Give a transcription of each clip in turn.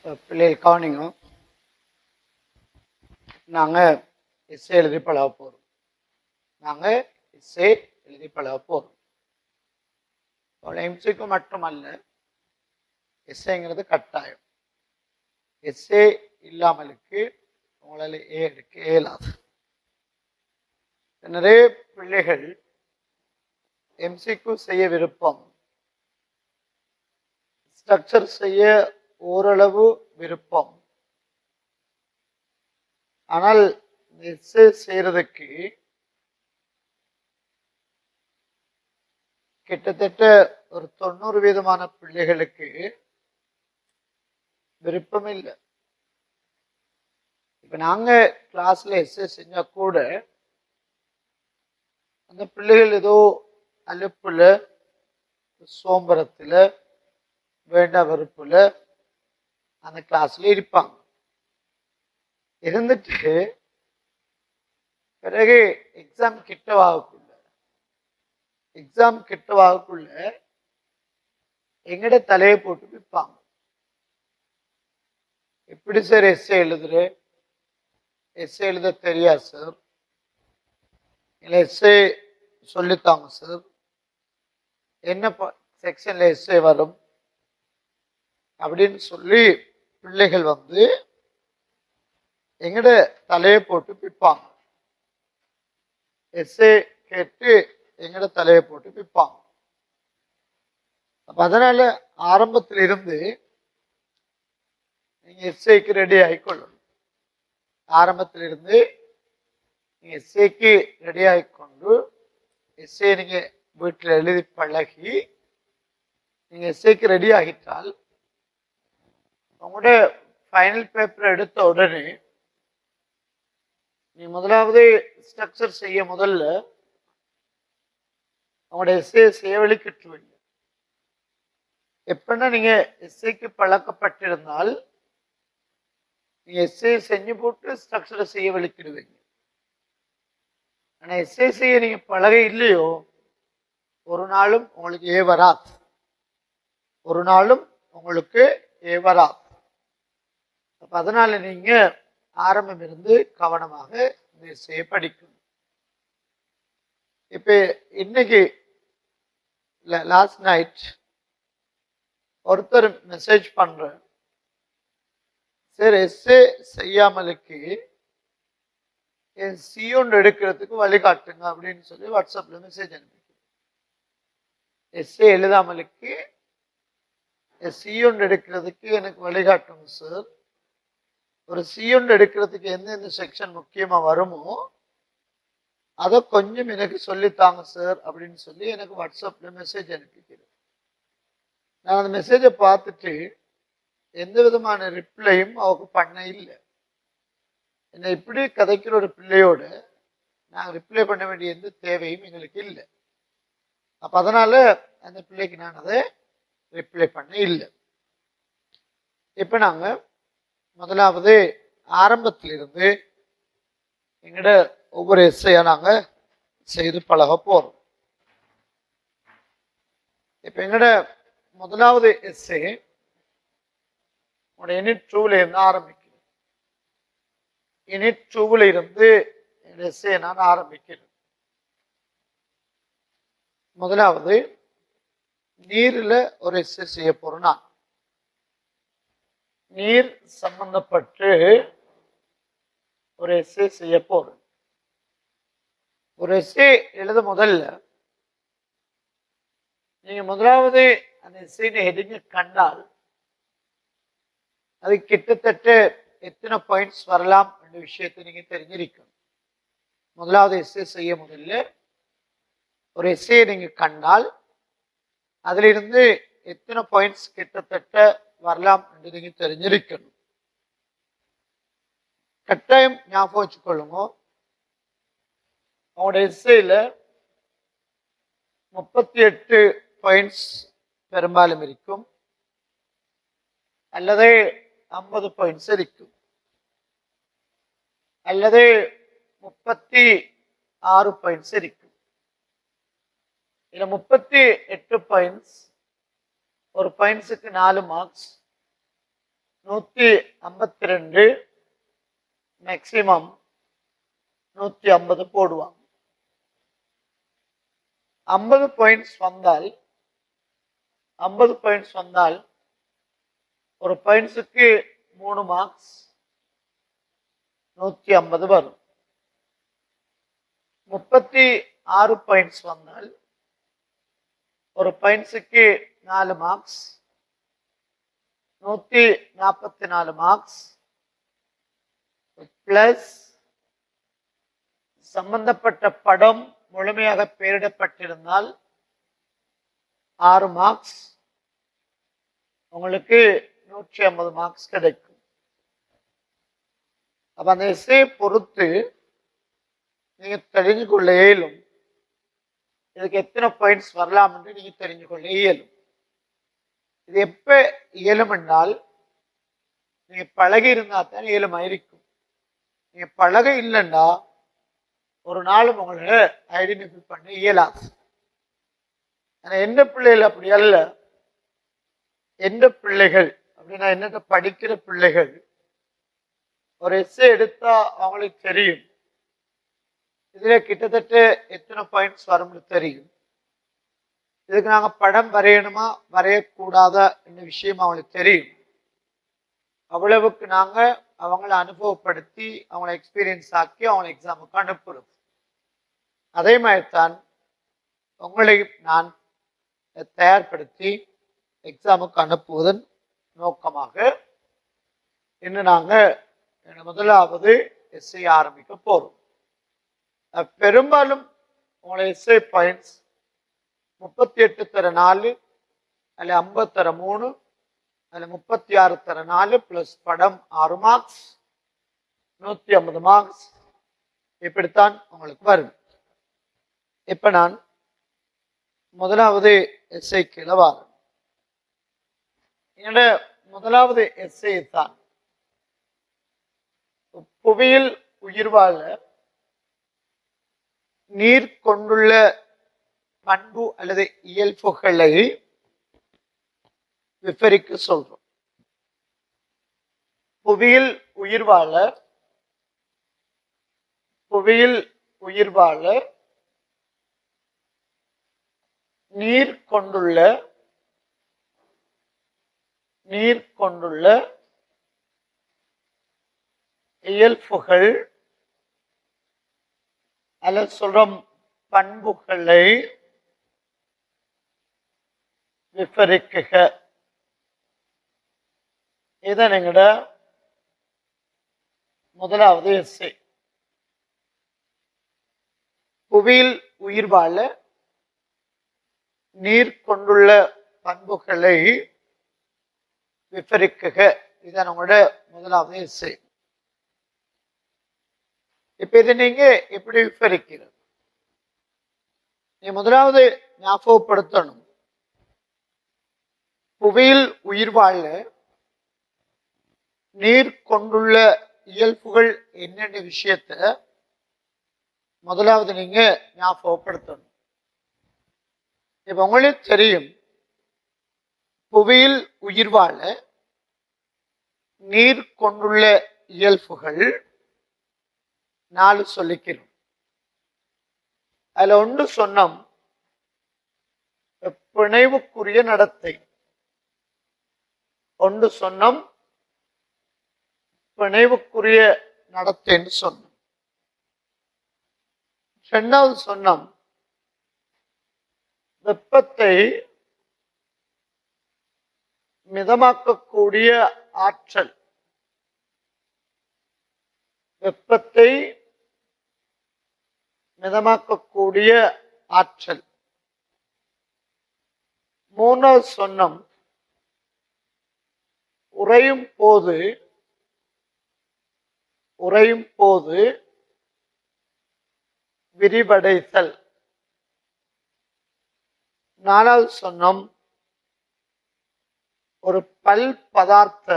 பிள்ளைகள் கவனிங்க. நாங்கள் எஸ்ஏ எழுதி பழக போகிறோம். எம்சிக்கு மட்டுமல்ல, எஸ்ஏங்கிறது கட்டாயம். எஸ்ஏ இல்லாமலுக்கு உங்களால் எடுக்க இயலாது. நிறைய பிள்ளைகள் எம்சிக்கு செய்ய விருப்பம், ஸ்ட்ரக்சர் செய்ய ஓரளவு விருப்பம். ஆனால் எஸ்ஏ செய்யறதுக்கு கிட்டத்தட்ட ஒரு 90% பிள்ளைகளுக்கு விருப்பம் இல்லை. இப்ப நாங்க கிளாஸ்ல எஸ்ஏ செஞ்சா கூட அந்த பிள்ளைகள் ஏதோ அலுப்புல, சோம்பரத்துல, வேண்டா வெறுப்புல அந்த கிளாஸ்ல இருப்பாங்க. இருந்துட்டு பிறகு எக்ஸாம் கிட்டவாகக்குள்ள எங்கட தலையை போட்டு விற்பாங்க. எப்படி சார் எஸ்ஏ எழுத தெரியாது சார், இல்லை எஸ்ஏ சொல்லித்தாங்க சார், என்ன செக்ஷன்ல எஸ்ஏ வரும் அப்படின்னு சொல்லி பிள்ளைகள் எங்கட தலையை போட்டு பிப்பாங்க. எஸ்ஏ கேட்டு எங்கட தலையை போட்டு பிப்பாங்க. அப்ப அதனால ஆரம்பத்திலிருந்து நீங்க எஸ்ஏக்கு ரெடி ஆகிக்கொள்ளணும். ஆரம்பத்திலிருந்து நீங்க எஸ்ஏக்கு ரெடி ஆகிக்கொண்டு எஸ்ஏ நீங்க வீட்டில் எழுதி பழகி நீங்க எஸ்ஏக்கு ரெடி ஆகிட்டால் உங்களோட ஃபைனல் பேப்பர் எடுத்த உடனே நீ முதலாவது ஸ்ட்ரக்சர் செய்ய முதல்ல உங்களோட எஸ்ஏ சேவலிக்கிட்டுவீங்க. எப்படின்னா நீங்க எஸ்ஏக்கு பழக்கப்பட்டிருந்தால் நீங்க எஸ்ஏ செஞ்சு போட்டு ஸ்ட்ரக்சரை செய்ய வலிக்கிடுவீங்க. ஆனா எஸ்ஏ செய்ய நீங்க பழக இல்லையோ ஒரு நாளும் உங்களுக்கு ஏ வராது. அப்ப அதனால நீங்க ஆரம்பம் இருந்து கவனமாக இந்த எஸ்ஏ படிக்கணும். இப்ப இன்னைக்கு லாஸ்ட் நைட் ஒருத்தர் மெசேஜ் பண்ற, சரி எஸ்ஏ செய்யாமலுக்கு என் சியோன் எடுக்கிறதுக்கு வழிகாட்டுங்க அப்படின்னு சொல்லி வாட்ஸ்அப்ல மெசேஜ் அனுப்பி, எஸ்ஏ எழுதாமலுக்கு சியோன் எடுக்கிறதுக்கு எனக்கு வழிகாட்டுங்க சார், ஒரு சியோன் எடுக்கிறதுக்கு எந்தெந்த செக்ஷன் முக்கியமா வருமோ அதை கொஞ்சம் எனக்கு சொல்லித்தாங்க சார் அப்படின்னு சொல்லி எனக்கு வாட்ஸ்அப்ல மெசேஜ் அனுப்பிக்கிறேன். நான் அந்த மெசேஜை பார்த்துட்டு எந்த விதமான ரிப்ளையும் அவங்க பண்ண இல்லை. என்னை இப்படி கதைக்கிற ஒரு பிள்ளையோட நாங்கள் ரிப்ளை பண்ண வேண்டிய எந்த தேவையும் எங்களுக்கு இல்லை. அப்ப அதனால அந்த பிள்ளைக்கு நான் அதை ரிப்ளை பண்ண இல்லை. இப்ப நாங்க முதலாவது ஆரம்பத்திலிருந்து எங்கட ஒவ்வொரு எஸ்ஐயா நாங்க செய்து பழக போறோம். இப்ப எங்கட முதலாவது எஸ்ஏ யூனிட் 2ல இருந்து ஆரம்பிக்கிறேன். யூனிட் 2ல இருந்து எஸ்ஏ நான் ஆரம்பிக்கிறேன். முதலாவது நீர்ல ஒரு எஸ்ஏ செய்ய போறோம். நான் நீர் சம்பந்தப்பட்டு ஒரு எஸ்ஏ செய்ய போறேன். ஒரு எஸ்ஏ எழுத முதல்ல நீங்க முதலாவது அந்த எஸ்ஏ ஹெட்டிங்க கண்டால் அது கிட்டத்தட்ட எத்தனை பாயிண்ட்ஸ் வரலாம் என்ற விஷயத்தை நீங்க தெரிஞ்சிருக்கணும். முதலாவது எஸ்ஏ செய்ய முதல்ல ஒரு எஸ்ஏ நீங்க கண்டால் அதுல இருந்து எத்தனை பாயிண்ட்ஸ் கிட்டத்தட்ட வரலாம் என்று நீங்க தெரிஞ்சிருக்கணும். கட்டாயம் ஞாபகம் வச்சுக்கொள்ளுங்க, அவங்களோட எஸ்ஏல 38 பாயிண்ட்ஸ் பெரும்பாலும் இருக்கும், அல்லது 50 பாயிண்ட்ஸ் இருக்கும், அல்லது 36 பாயிண்ட்ஸ் இருக்கும். இதுல 38 பாயிண்ட்ஸ், ஒரு பாயிண்ட்ஸுக்கு 4 மார்க்ஸ், 152 மேக்சிமம் 150 போடுவாங்க. 50 பாயிண்ட்ஸ் வந்தால் ஒரு பாயிண்ட்ஸுக்கு 3 மார்க்ஸ் 150 வரும். 36 பாயிண்ட்ஸ் வந்தால் ஒரு பாயிண்ட்ஸுக்கு 4 மார்க்ஸ் 144 மார்க்ஸ் பிளஸ் சம்பந்தப்பட்ட படம் முழுமையாக பெயரிடப்பட்டிருந்தால் 6 மார்க்ஸ், உங்களுக்கு 150 மார்க்ஸ் கிடைக்கும். அப்ப அந்த எஸ்ஸையை பொறுத்து நீங்க தெரிஞ்சு கொள்ள இயலும், இதுக்கு எத்தனை பாயிண்ட்ஸ் வரலாம் என்று நீங்க தெரிஞ்சு கொள்ள இயலும். இது எப்ப இயலும் என்றால் நீங்க பழகி இருந்தா தான் இயலுமாயிருக்கும். நீங்க பழக இல்லைன்னா ஒரு நாளும் உங்களை ஐடென்டிஃபை பண்ண இயலாது. எந்த பிள்ளைகள் அப்படி அல்ல. எந்த பிள்ளைகள் அப்படின்னா என்னட்ட படிக்கிற பிள்ளைகள் ஒரு எஸ்ஸே எடுத்தா அவங்களுக்கு தெரியும் இதுல கிட்டத்தட்ட எத்தனை பாயிண்ட்ஸ் வரும்னு தெரியும். இதுக்கு நாங்க படம் வரையணுமா வரையக்கூடாதா என்ற விஷயம் அவங்களுக்கு தெரியும். அவ்வளவுக்கு நாங்க அவங்களை அனுபவப்படுத்தி அவங்களை எக்ஸ்பீரியன்ஸ் ஆக்கி அவங்களை எக்ஸாமுக்கு அனுப்புறோம். அதே மாதிரி தான் உங்களை நான் தயார்படுத்தி எக்ஸாமுக்கு அனுப்புவதன் நோக்கமாக இன்னும் நாங்க முதலாவது எஸ்ஐ ஆரம்பிக்க போறோம். பெரும்பாலும் உங்களை எஸ்ஐ பாயிண்ட்ஸ் 38 தர 4 அல்ல 50 தர 3 அல்ல 36 தர 4 பிளஸ் படம் 6 மார்க்ஸ் 150 மார்க்ஸ் இப்படித்தான் உங்களுக்கு வரும். இப்ப நான் முதலாவது எஸ்ஐ கீழே வாரேன். என்னோட முதலாவது எஸ்ஐ தான் புவியில் உயிர் வாழ நீர் கொண்டுள்ள பண்பு அல்லது இயல்புகளை விவரிக்க சொல்றோம். புவியில் உயிர் வாழ நீர் கொண்டுள்ள இயல்புகள் அல்லது சொல்றோம் பண்புகளை விவரிக்குக. இதான் எங்கட முதலாவது எஸ்ஸே. புவியில் உயிர் வாழ நீர் கொண்டுள்ள பண்புகளை விவரிக்குக. இதான் உங்களோட முதலாவது எஸ்ஸே. இப்ப இது நீங்க எப்படி விவரிக்கிறது? நீ முதலாவது ஞாபகப்படுத்தணும், புவியில் உயிர் வாழ நீர் கொண்டுள்ள இயல்புகள் என்னென்ன விஷயத்த முதலாவது நீங்க ஞாபகப்படுத்தணும். இப்ப உங்களுக்கு தெரியும், புவியில் உயிர் வாழ நீர் கொண்டுள்ள இயல்புகள் 4 சொல்லிக்கிறோம். அதுல ஒன்று சொன்னோம் பிணைவுக்குரிய நடத்தை. ஒன்று சொன்னோம் பிணைவுக்குரிய நடத்தைன்னு சொன்னோம். இரண்டாவது சொன்னோம் வெப்பத்தை மிதமாக்கக்கூடிய ஆற்றல். வெப்பத்தை மிதமாக்கக்கூடிய ஆற்றல். மூணாவது சொன்னோம் உறையும் போது விரிவடைதல். நாலாவது சொன்னோம் ஒரு பல் பதார்த்த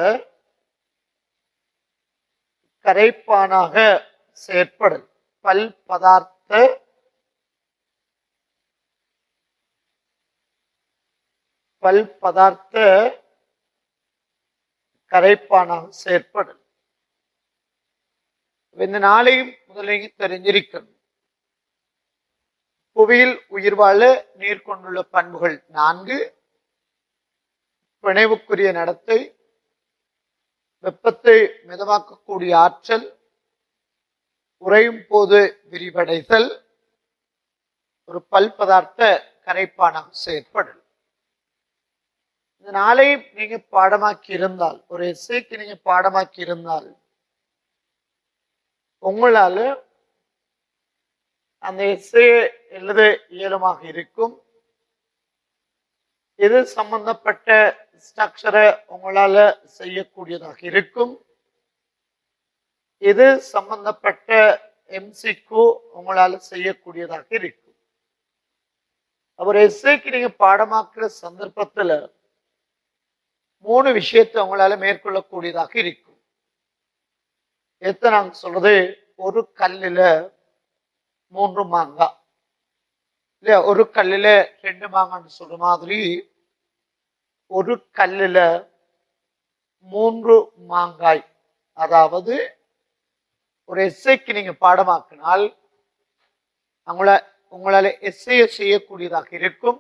கரைப்பானாக செயற்படல். பல் பதார்த்த கரைப்பானாக செயற்படல். இந்த நாளையும் முதலையும் தெரிஞ்சிருக்கணும். புவியில் உயிர் வாழ நீர் கொண்டுள்ள பண்புகள் 4. பிணைவுக்குரிய நடத்தை, வெப்பத்தை மிதமாக்கக்கூடிய ஆற்றல், உறையும் போது விரிவடைதல், ஒரு பல் பதார்த்த கரைப்பானாக செயற்படல். இந்த நாளையும் நீங்க பாடமாக்கி இருந்தால், ஒரு எஸ்ஸேக்கு நீங்க பாடமாக்கி இருந்தால், உங்களால அந்த எஸ்ஸே எழுத இயலுமாக இருக்கும். இது சம்பந்தப்பட்ட ஸ்ட்ரக்சரை உங்களால செய்யக்கூடியதாக இருக்கும். இது சம்பந்தப்பட்ட எம்சிக்கு உங்களால செய்யக்கூடியதாக இருக்கும். ஒரு எஸ்ஸேக்கு நீங்க பாடமாக்குற சந்தர்ப்பத்துல 3 விஷயத்தை உங்களால மேற்கொள்ளக்கூடியதாக இருக்கும். எத்தனை நாங்க சொல்றது, ஒரு கல்லுல 3 மாங்காய் இல்லையா, ஒரு கல்லுல 2 மாங்கான்னு சொல்ற மாதிரி ஒரு கல்லுல 3 மாங்காய். அதாவது ஒரு எஸ்ஸேக்கு நீங்க பாடமாக்கினால் உங்களால எஸ்ஸைய செய்யக்கூடியதாக இருக்கும்,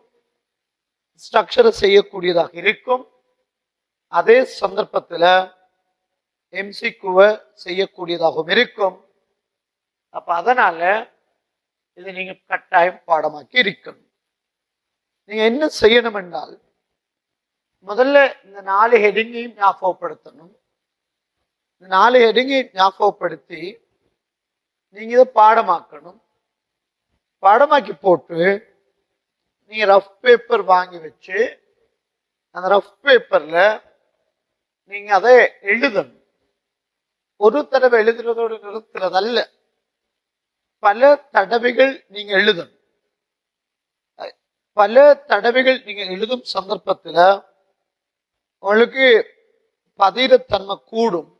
ஸ்ட்ரக்சரை செய்யக்கூடியதாக இருக்கும். அதே சந்தர்ப்பத்துல எம்சிக்குவை செய்யக்கூடியதாகவும் இருக்கும். அப்ப அதனால இதை நீங்க கட்டாயம் பாடமாக்கி இருக்கணும். நீங்க என்ன செய்யணும் என்றால், முதல்ல இந்த 4 ஹெடிங்கையும் ஞாபகப்படுத்தணும். இந்த 4 ஹெடிங்கையும் ஞாபகப்படுத்தி நீங்க இதை பாடமாக்கணும். பாடமாக்கி போட்டு நீங்க ரஃப் பேப்பர் வாங்கி வச்சு அந்த ரஃப் பேப்பர்ல நீங்க அதை எழுதணும். ஒரு தடவை எழுதுறதோடு நிறுத்துறதல்ல, பல தடவைகள் நீங்க எழுதணும். பல தடவைகள் நீங்க எழுதும் சந்தர்ப்பத்துல உங்களுக்கு பதிரத்தன்மை கூடும்.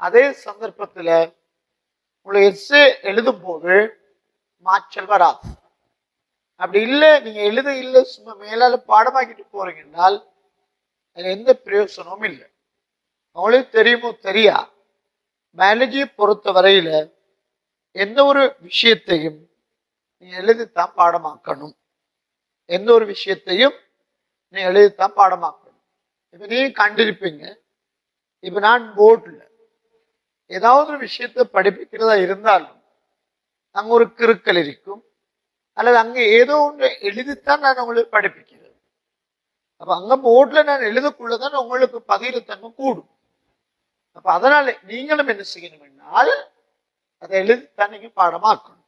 அதே சந்தர்ப்பத்துல உங்களுக்கு எஸ்ஸே எழுதும் போது மாற்றல் வராது. அப்படி இல்லை, நீங்க எழுத இல்லை, சும்மா மேலால பாடமாக்கிட்டு போறீங்கன்னால் அதுல எந்த பிரயோசனமும் இல்லை. உங்களுக்கு தெரியுமோ தெரியா, பயாலஜியை பொறுத்த வரையில எந்த ஒரு விஷயத்தையும் நீங்க எழுதித்தான் பாடமாக்கணும். எந்த ஒரு விஷயத்தையும் நீங்க எழுதித்தான் பாடமாக்கணும். இப்ப நீங்க கண்டிருப்பீங்க, இப்ப நான் போர்ட்ல ஏதாவது ஒரு விஷயத்தை படிப்பிக்கிறதா இருந்தாலும் அங்க ஒரு கிறுக்கல் இருக்கும், அல்லது அங்க ஏதோ ஒன்று எழுதித்தான் நான் உங்களுக்கு படிப்பிக்கிறேன். அப்ப அங்க போர்ட்ல நான் எழுதக்குள்ளதான் உங்களுக்கு பதிரத்தன்மை கூடும். அப்ப அதனால நீங்களும் என்ன செய்யணும் என்றால், அதை எழுதித்தான் நீங்க பாடமாக்கணும்.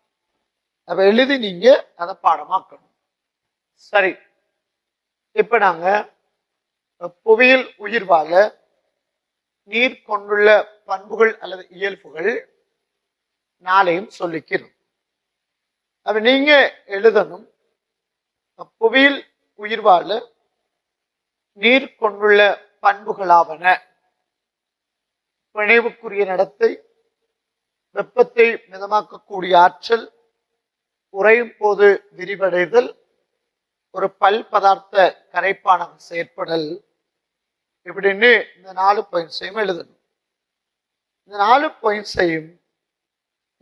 அப்ப எழுதி நீங்க அதை பாடமாக்கணும். சரி, இப்ப நாங்க புவியில் உயிர் வாழ நீர் கொண்டுள்ள பண்புகள் அல்லது இயல்புகள் 4ஐயும் சொல்லிக்கிறோம். அப்ப நீங்க எழுதணும், புவியில் உயிர் வாழ நீர் கொண்டுள்ள பண்புகளாவன பிணைவுக்குரிய நடத்தை, வெப்பத்தை மிதமாக்கக்கூடிய ஆற்றல், உறையும் போது விரிவடைதல், ஒரு பல் பதார்த்த கரைப்பானாக செயற்படல். இப்படின்னு இந்த 4 பாயிண்ட்ஸையும் எழுதணும். இந்த 4 பாயிண்ட்ஸையும்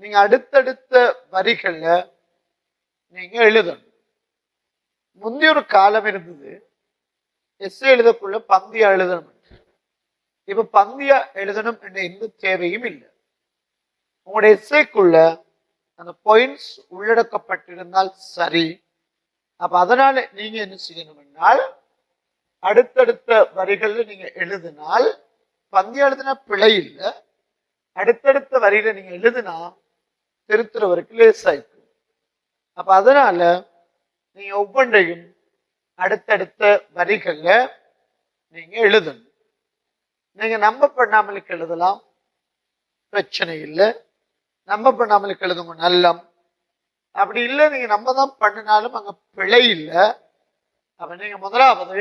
நீங்க அடுத்தடுத்த வரிகள்ல நீங்க எழுதணும். முந்தைய ஒரு காலம் இருந்தது, எஸ்ஸே எழுதக்குள்ள பந்தியா எழுதணும். இப்ப பந்தியா எழுதணும் என்ற எந்த தேவையும் இல்லை. உங்களுடைய எஸ்ஸேக்குள்ள அந்த பாயிண்ட்ஸ் உள்ளடக்கப்பட்டிருந்தால் சரி. அப்ப அதனால நீங்க என்ன செய்யணும் என்றால், அடுத்தடுத்த வரிகள்ல நீங்க எழுதினால் பந்தியா எழுதினா பிழை இல்லை. அடுத்தடுத்த வரியில நீங்க எழுதினா திருத்துறவருக்கு லேசாயிருக்கு. அப்ப அதனால நீங்க ஒவ்வொன்றையும் அடுத்தடுத்த வரிகள்ல நீங்க எழுதணும். நீங்க நம்ப பண்ணாமலுக்கு எழுதலாம், பிரச்சனை இல்லை. நம்ப பண்ணாமலுக்கு எழுதுங்க நல்லம். அப்படி இல்லை, நீங்க நம்ம தான் பண்ணினாலும் அங்க பிழை இல்லை. அப்ப நீங்க முதலாவது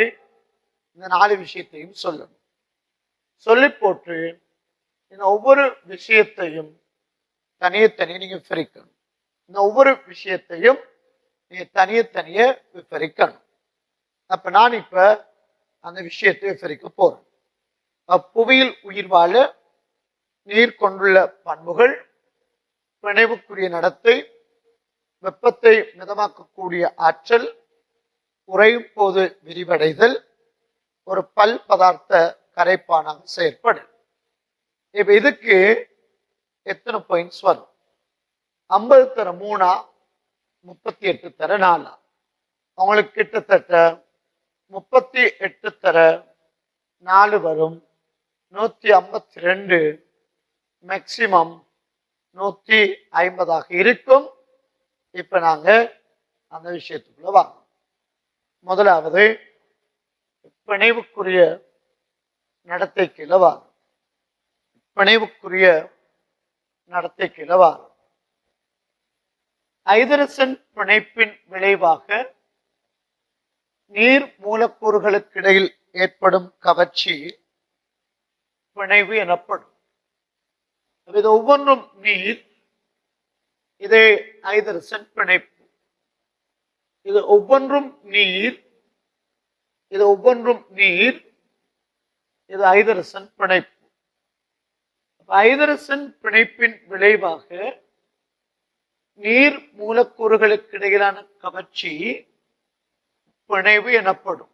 இந்த 4 விஷயத்தையும் சொல்லணும். சொல்லி போட்டு இந்த ஒவ்வொரு விஷயத்தையும் தனியே நீங்க விவரிக்கணும். இந்த ஒவ்வொரு விஷயத்தையும் நீங்க தனியே விவரிக்கணும். அப்ப நான் இப்ப அந்த விஷயத்தை விவரிக்க போறேன். அப்புவியில் உயிர் வாழ நீர் கொண்டுள்ள பண்புகள்: பிணைவுக்குரிய நடத்தை, வெப்பத்தை மிதமாக்கக்கூடிய ஆற்றல், உறையும் போது விரிவடைதல், ஒரு பல் பதார்த்த கரைப்பானாக செயற்படு. இப்ப இதுக்கு எத்தனை பாயிண்ட்ஸ் வரும்? 50 தர 3, 38 தர 4. அவங்களுக்கு கிட்டத்தட்ட 38 தர 4 வரும். 152, மேக்சிமம் 150 இருக்கும். இப்ப நாங்க அந்த விஷயத்துக்குள்ள வாங்க. முதலாவது பிணைவுக்குரிய நடத்தைக்கு இலவாறு. பிணைவுக்குரிய நடத்தைக்கு இலவாறு ஐதரசன் பிணைப்பின் விளைவாக நீர் மூலக்கூறுகளுக்கு இடையில் ஏற்படும் கவர்ச்சி பிணைவு எனப்படும். இது ஒவ்வொன்றும் நீர், இதே ஐதரசன் பிணைப்பு. இது ஒவ்வொன்றும் நீர், இது ஒவ்வொன்றும் நீர், இது ஐதரசன் பிணைப்பு. ஐதரசன் பிணைப்பின் விளைவாக நீர் மூலக்கூறுகளுக்கு இடையிலான கவர்ச்சி பிணைவு எனப்படும்.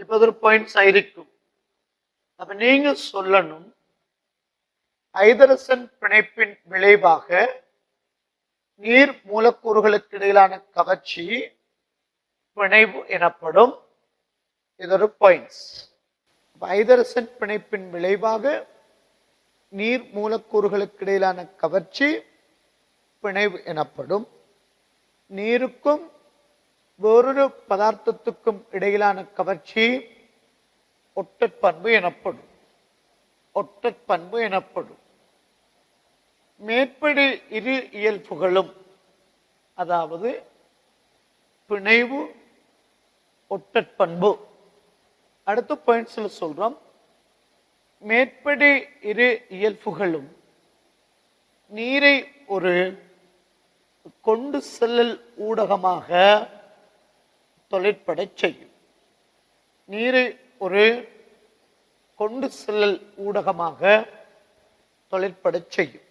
இப்ப ஒரு பாயிண்ட்ஸ் ஆயிருக்கும். அப்ப நீங்க சொல்லணும், ஐதரசன் பிணைப்பின் விளைவாக நீர் மூலக்கூறுகளுக்கு இடையிலான கவர்ச்சி பிணைவு எனப்படும். இது ஒரு பாயிண்ட்ஸ். ஐதரசன் பிணைப்பின் விளைவாக நீர் மூலக்கூறுகளுக்கு இடையிலான கவர்ச்சி பிணைவு எனப்படும். நீருக்கும் வேறொரு பதார்த்தத்துக்கும் இடையிலான கவர்ச்சி ஒட்டற்பண்பு எனப்படும். ஒட்டற்பண்பு எனப்படும். மேற்படி இரு இயல்புகளும், அதாவது பிணைவு, ஒட்டற்பண்பு. அடுத்த பாயிண்ட்ஸ்ல சொல்றோம், மேற்படி இரு இயல்புகளும் நீரை ஒரு கொண்டு செல்லல் ஊடகமாக தொழிற்பட செய்யும். நீரை ஒரு கொண்டு செல்லல் ஊடகமாக தொழிற்பட செய்யும்.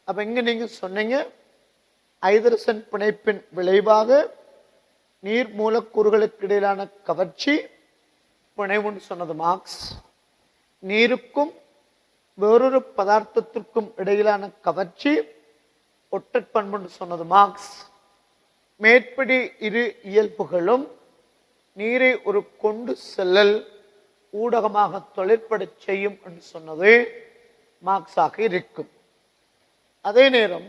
அப்ப இங்க நீங்க சொன்னீங்க, ஐதரசன் பிணைப்பின் விளைவாக நீர் மூலக்கூறுகளுக்கு இடையிலான கவர்ச்சி பிணைவுன்னு சொன்னது மார்க்ஸ். நீருக்கும் வேறொரு பதார்த்தத்திற்கும் இடையிலான கவர்ச்சி ஒட்டற்பண்புன்னு சொன்னது மார்க்ஸ். மேற்படி இரு இயல்புகளும் நீரை ஒரு கொண்டு செல்லல் ஊடகமாக தொழிற்பட செய்யும் என்று சொன்னது மார்க்ஸாக இருக்கும். அதே நேரம்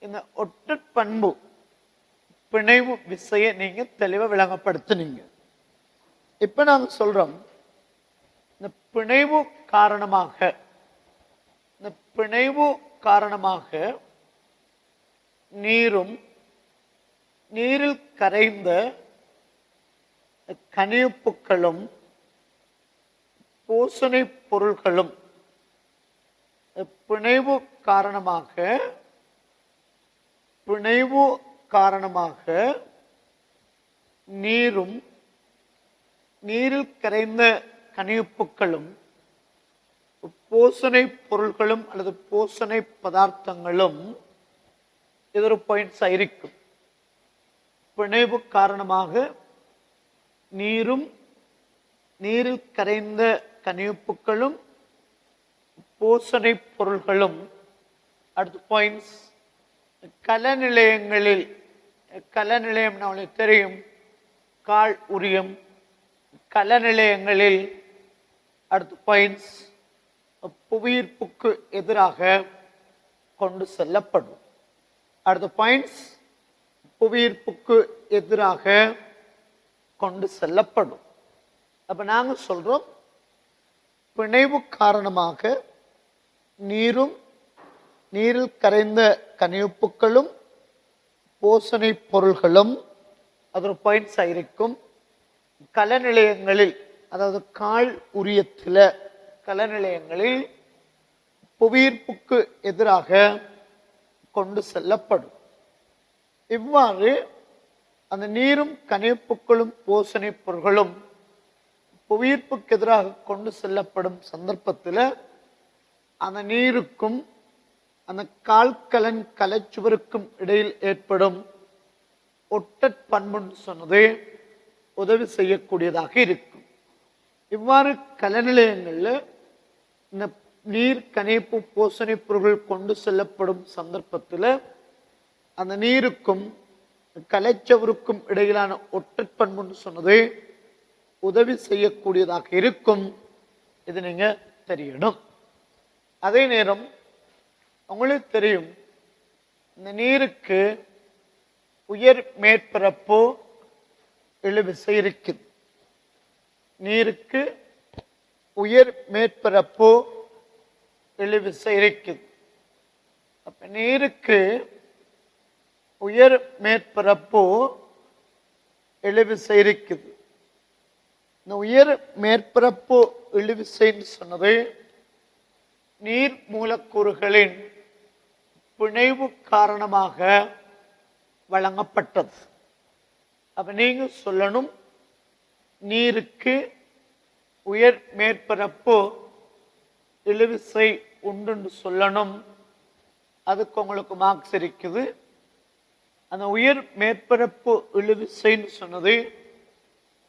இந்த ஒட்டற்பண்பு பிணைவு விசையை நீங்க தெளிவா விளங்கப்படுத்தினீங்க. இப்ப நாங்க சொல்றோம், இந்த பிணைவு காரணமாக நீரும் நீரில் கரைந்த கனியுப்புக்களும் பூசணை பொருள்களும் பிணைவு காரணமாக நீரும் நீரில் கரைந்த கனியுப்புக்களும் பூசணை பொருள்களும் அல்லது பூசணை பதார்த்தங்களும் இது ஒரு பாயிண்ட்ஸ் ஆயிருக்கும். பிணைவு காரணமாக நீரும் நீரில் கரைந்த கனியுப்புக்களும் பூசணை பொருள்களும். அடுத்த பாயிண்ட்ஸ், கலநிலையங்களில், கலநிலையம் நம்மளுக்கு தெரியும், கால் உரியம், கலநிலையங்களில். அடுத்த பாயிண்ட்ஸ், புவியீர்ப்புக்கு எதிராக கொண்டு செல்லப்படும். அடுத்த பாயிண்ட்ஸ், புவியீர்ப்புக்கு எதிராக கொண்டு செல்லப்படும். அப்ப நாங்க சொல்றோம், பிணைவு காரணமாக நீரும் நீரில் கரைந்த கனியுப்புக்களும் பூசணை பொருள்களும் அது ஒரு பாயிண்ட்ஸ் ஆயிருக்கும். கலநிலையங்களில், அதாவது கால் உரியத்தில், கலநிலையங்களில் புவியீர்ப்புக்கு எதிராக கொண்டு செல்லப்படும். இவ்வாறு அந்த நீரும் கனியுப்புக்களும் பூசணை பொருள்களும் புவியீர்ப்புக்கு எதிராக கொண்டு செல்லப்படும் சந்தர்ப்பத்தில் அந்த நீருக்கும் அந்த கால்கலன் கலைச்சுவருக்கும் இடையில் ஏற்படும் ஒட்டற்பண்புன்னு சொன்னது உதவி செய்யக்கூடியதாக இருக்கும். இவ்வாறு கலநிலையங்களில் இந்த நீர் கனைப்பு போசனை பொருட்கள் கொண்டு செல்லப்படும் சந்தர்ப்பத்தில் அந்த நீருக்கும் கலைச்சவருக்கும் இடையிலான ஒட்டற்பண்புன்னு சொன்னது உதவி செய்யக்கூடியதாக இருக்கும். இது நீங்க தெரியணும். அதே நேரம் உங்களுக்கு தெரியும், இந்த நீருக்கு உயர் மேற்பரப்போ இழுவிசை இருக்குது. நீருக்கு உயர் மேற்பரப்போ இழுவிசை இருக்குது. அப்ப நீருக்கு உயர் மேற்பரப்போ இழுவிசை இருக்குது. இந்த உயர் மேற்பரப்பு இழுவிசைன்னு சொன்னது நீர் மூலக்கூறுகளின் பிணைவு காரணமாக வழங்கப்பட்டது. அப்ப நீங்க சொல்லணும், நீருக்கு உயர் மேற்பரப்பு இழுவிசை உண்டு சொல்லணும். அதுக்கு உங்களுக்கு மார்க்ஸ் இருக்குது. அந்த உயர் மேற்பரப்பு இழுவிசைன்னு சொன்னது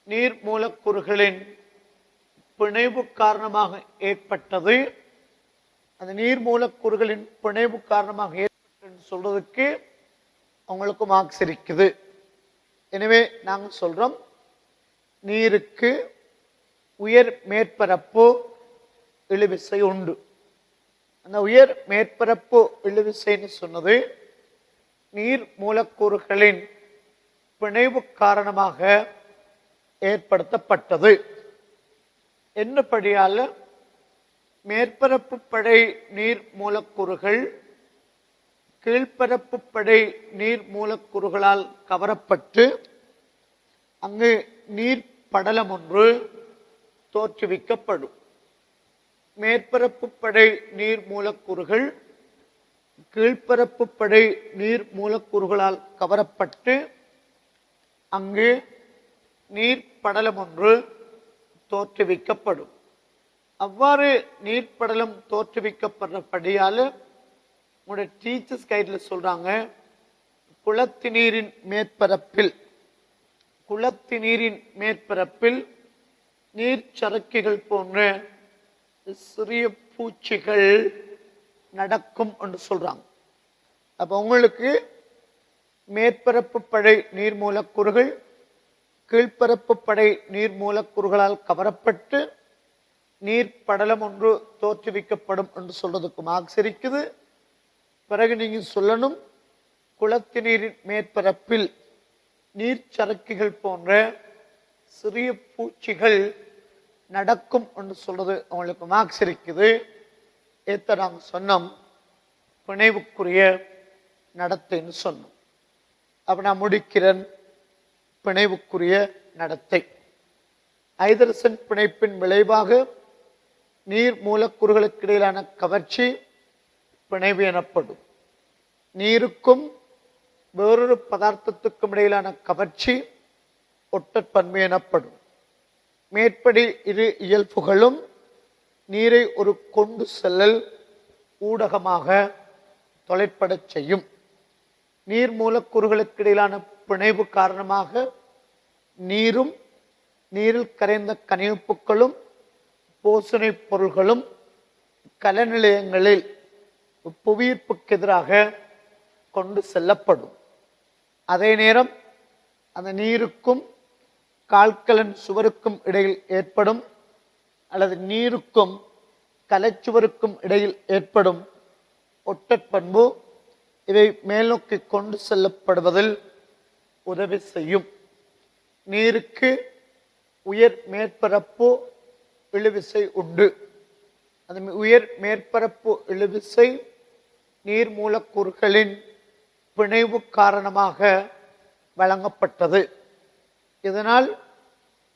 நீர் மூலக்கூறுகளின் பிணைவு காரணமாக ஏற்பட்டது. அந்த நீர் மூலக்கூறுகளின் பிணைவு காரணமாக ஏற்பட்டது சொல்றதுக்கு உங்களுக்கு மார்க்ஸ் இருக்குது. எனவே நாங்கள் சொல்றோம், நீருக்கு உயர் மேற்பரப்பு இழுவிசை உண்டு. அந்த உயர் மேற்பரப்பு இழுவிசைன்னு சொன்னது நீர் மூலக்கூறுகளின் பிணைவு காரணமாக ஏற்படுத்தப்பட்டது. என்னபடியால் மேற்பரப்பு படை நீர் மூலக்கூறுகள் கீழ்ப்பரப்பு படை நீர் மூலக்கூறுகளால் கவரப்பட்டு அங்கு நீர் படலம் ஒன்று தோற்றுவிக்கப்படும். மேற்பரப்பு படை நீர் மூலக்கூறுகள் கீழ்ப்பரப்பு படை நீர் மூலக்கூறுகளால் கவரப்பட்டு அங்கு நீர் படலம் ஒன்று தோற்றுவிக்கப்படும். அவ்வாறு நீர் படலம் தோற்றுவிக்கப்படுறபடியால் உங்களுடைய டீச்சர்ஸ் கைட்ல சொல்றாங்க, குளத்து நீரின் மேற்பரப்பில் நீர்ச்சறுக்கிகள் போன்ற சிறிய பூச்சிகள் நடக்கும் என்று சொல்றாங்க. அப்ப உங்களுக்கு மேற்பரப்பு படை நீர் மூலக்கூறுகள் கீழ்ப்பரப்பு படை நீர் மூலக்கூறுகளால் கவரப்பட்டு நீர் படலம் ஒன்று தோற்றுவிக்கப்படும் என்று சொல்றதுக்கு மார்க்ஸ் இருக்குது. பிறகு நீங்க சொல்லணும், குளத்து நீரின் மேற்பரப்பில் நீர்ச்சறுக்கிகள் போன்ற சிறிய பூச்சிகள் நடக்கும் என்று சொல்றது அவங்களுக்கு மார்க்ஸ் இருக்குது. ஏத்த நாங்க சொன்னோம் பிணைவுக்குரிய நடத்தைன்னு சொன்னோம். அப்ப நான் முடிக்கிறேன். பிணைவுக்குரிய நடத்தை ஐதரசன் பிணைப்பின் விளைவாக நீர் மூலக்கூறுகளுக்கு இடையிலான கவர்ச்சி பிணைவு எனப்படும். நீருக்கும் வேறொரு பதார்த்தத்துக்கும் இடையிலான கவர்ச்சி ஒட்டற்பண்பு எனப்படும். மேற்படி இரு இயல்புகளும் நீரை ஒரு கொண்டு செல்லல் ஊடகமாக தொலைப்படச் செய்யும். நீர் மூலக்கூறுகளுக்கு இடையிலான பிணைவு காரணமாக நீரும் நீரில் கரைந்த கனிவுப்புக்களும் போசனை பொருள்களும் கலநிலையங்களில் புவியீர்ப்புக்கு எதிராக கொண்டு செல்லப்படும். அதே நேரம் அந்த நீருக்கும் கால்கலன் சுவருக்கும் இடையில் ஏற்படும் அல்லது நீருக்கும் கலைச்சுவருக்கும் இடையில் ஏற்படும் ஒட்டற்பண்பு இவை மேல்நோக்கி கொண்டு செல்லப்படுவதில் உதவி செய்யும். நீருக்கு உயர் மேற்பரப்பு இழுவிசை உண்டு. அந்த உயர் மேற்பரப்பு இழுவிசை நீர் மூலக்கூறுகளின் பிணைவு காரணமாக வழங்கப்பட்டது. இதனால்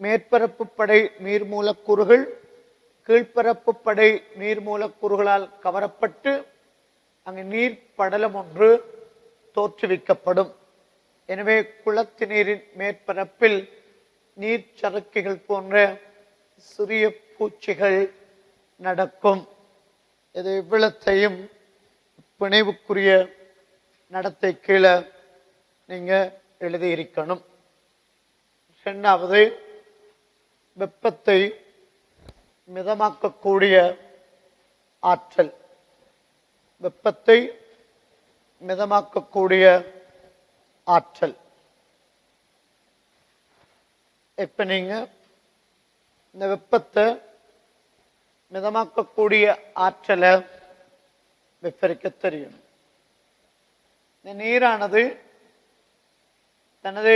மேற்பரப்பு படை நீர் மூலக்கூறுகள் கீழ்ப்பரப்பு படை நீர் மூலக்கூறுகளால் கவரப்பட்டு அங்கு நீர் படலம் ஒன்று தோற்றுவிக்கப்படும். எனவே குளத்து நீரின் மேற்பரப்பில் நீர்ச்சறுக்கிகள் போன்ற சிறிய பூச்சிகள் நடக்கும். இது இவ்வளத்தையும் பிணைவுக்குரிய நடத்தை கீழே நீங்க எழுதியிருக்கணும். இரண்டாவது, வெப்பத்தை மிதமாக்கக்கூடிய ஆற்றல். வெப்பத்தை மிதமாக்கக்கூடிய ஆற்றல். இப்ப நீங்க இந்த வெப்பத்தை மிதமாக்கக்கூடிய ஆற்றலை விவரிக்க தெரியும். இந்த நீரானது தனது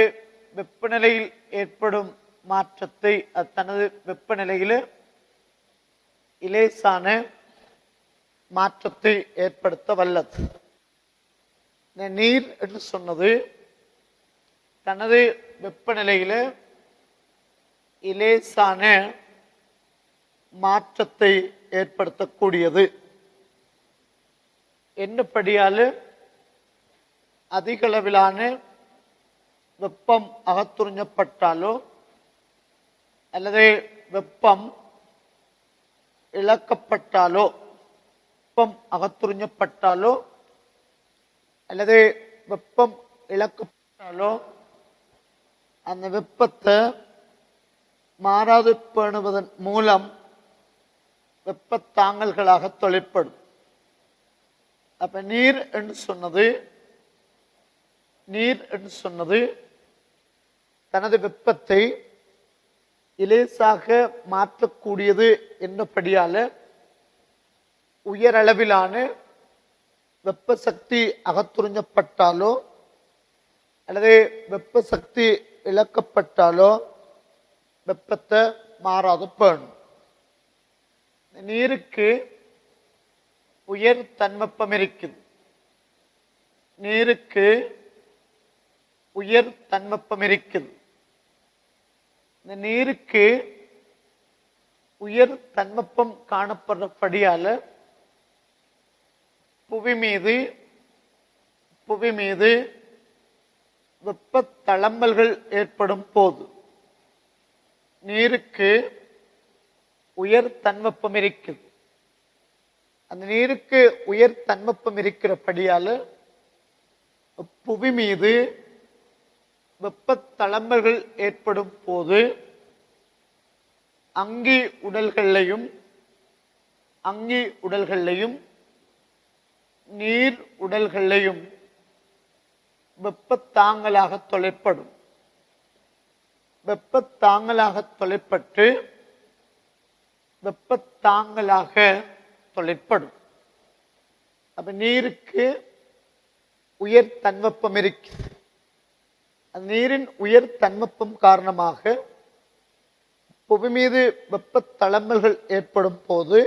வெப்பநிலையில் ஏற்படும் மாற்றத்தை தனது வெப்பநிலையில் இலேசான மாற்றத்தை ஏற்படுத்த வல்லது. இந்த நீர் என்று சொன்னது தனது வெப்பநிலையில் இலேசான மாற்றத்தை ஏற்படுத்தக்கூடியது. என்னபடியால் அதிக அளவிலான வெப்பம் அகத்துறிஞ்சப்பட்டாலோ அல்லது வெப்பம் இழக்கப்பட்டாலோ, வெப்பம் அகத்துறிஞ்சப்பட்டாலோ அல்லது வெப்பம் இழக்கப்பட்டாலோ அந்த வெப்பத்தை மாறாது பேணுவதன் மூலம் வெப்பத்தாங்கல்களாக தொழிற்படும். அப்ப நீர் என்று சொன்னது தனது வெப்பத்தை இலேசாக மாற்றக்கூடியது என்றபடியால உயரளவிலான வெப்ப சக்தி அகத்துறிஞ்சப்பட்டாலோ அல்லது வெப்ப சக்தி இழக்கப்பட்டாலோ வெப்பத்தை மாறாது பேணும். நீருக்கு உயர் தன்வெப்பம் இருக்குது. நீருக்கு உயர் தன்வெப்பம் இருக்குது. இந்த நீருக்கு உயர் தன்வெப்பம் காணப்படுறபடியால புவி மீது வெப்ப தளம்பல்கள் ஏற்படும் போது நீருக்கு உயர் தன்வெப்பம் இருக்குது. அந்த நீருக்கு உயர் தன்வெப்பம் இருக்கிறபடியால புவி மீது வெப்ப தளம்பல்கள் ஏற்படும் போது அங்கி உடல்களையும் நீர் உடல்களையும் வெப்பத்தாங்கலாக தொலைப்படும். வெப்பத்தாங்கலாக தொலைப்பட்டு வெப்பத்தாங்கலாக தொலைப்படும். அப்ப நீருக்கு உயர் தன்வெப்பம் இருக்குது. அந்த நீரின் உயர் தன்வெப்பம் காரணமாக புவி மீது வெப்ப தளம்பல்கள் ஏற்படும் போது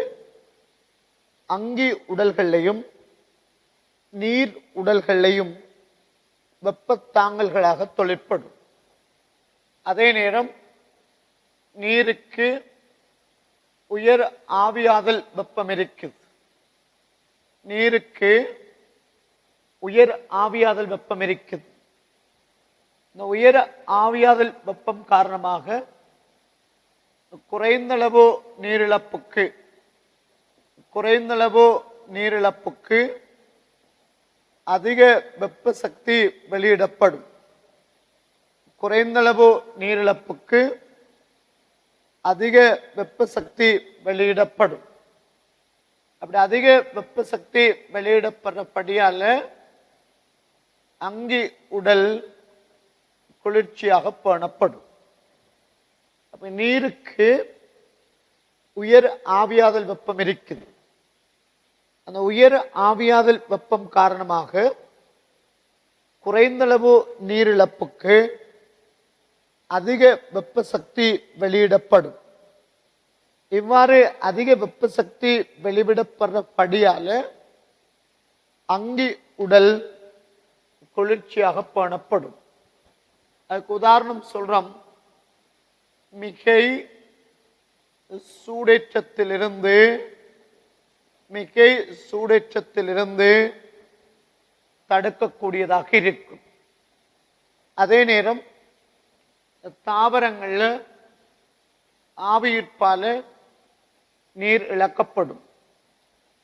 அங்கி உடல்களையும் நீர் உடல்களையும் வெப்பத்தாங்கல்களாக தொழிற்படும். அதே நேரம் நீருக்கு உயர் ஆவியாதல் வெப்பம் இருக்குது. நீருக்கு உயர் ஆவியாதல் வெப்பம் இருக்குது. இந்த உயர் ஆவியாதல் வெப்பம் காரணமாக குறைந்தளவு நீரிழப்புக்கு அதிக வெப்ப சக்தி வெளியிடப்படும். குறைந்தளவு நீரிழப்புக்கு அதிக வெப்ப சக்தி வெளியிடப்படும். அப்படி அதிக வெப்ப சக்தி வெளியிடப்படுறபடியால அங்கி உடல் குளிர்ச்சியாக பேணப்படும். அப்ப நீருக்கு உயர் ஆவியாதல் வெப்பம் இருக்குது. அந்த உயர் ஆவியாதல் வெப்பம் காரணமாக குறைந்தளவு நீரிழப்புக்கு அதிக வெப்ப சக்தி வெளியிடப்படும். இவ்வாறு அதிக வெப்ப சக்தி வெளிவிடப்படுறபடியால அங்கி உடல் குளிர்ச்சியாக பேணப்படும். அதுக்கு உதாரணம் சொல்றோம். மிகை சூடேற்றத்திலிருந்து தடுக்கக்கூடியதாக இருக்கும். அதே நேரம் தாவரங்கள்ல ஆவியிற்பால நீர் இழக்கப்படும்.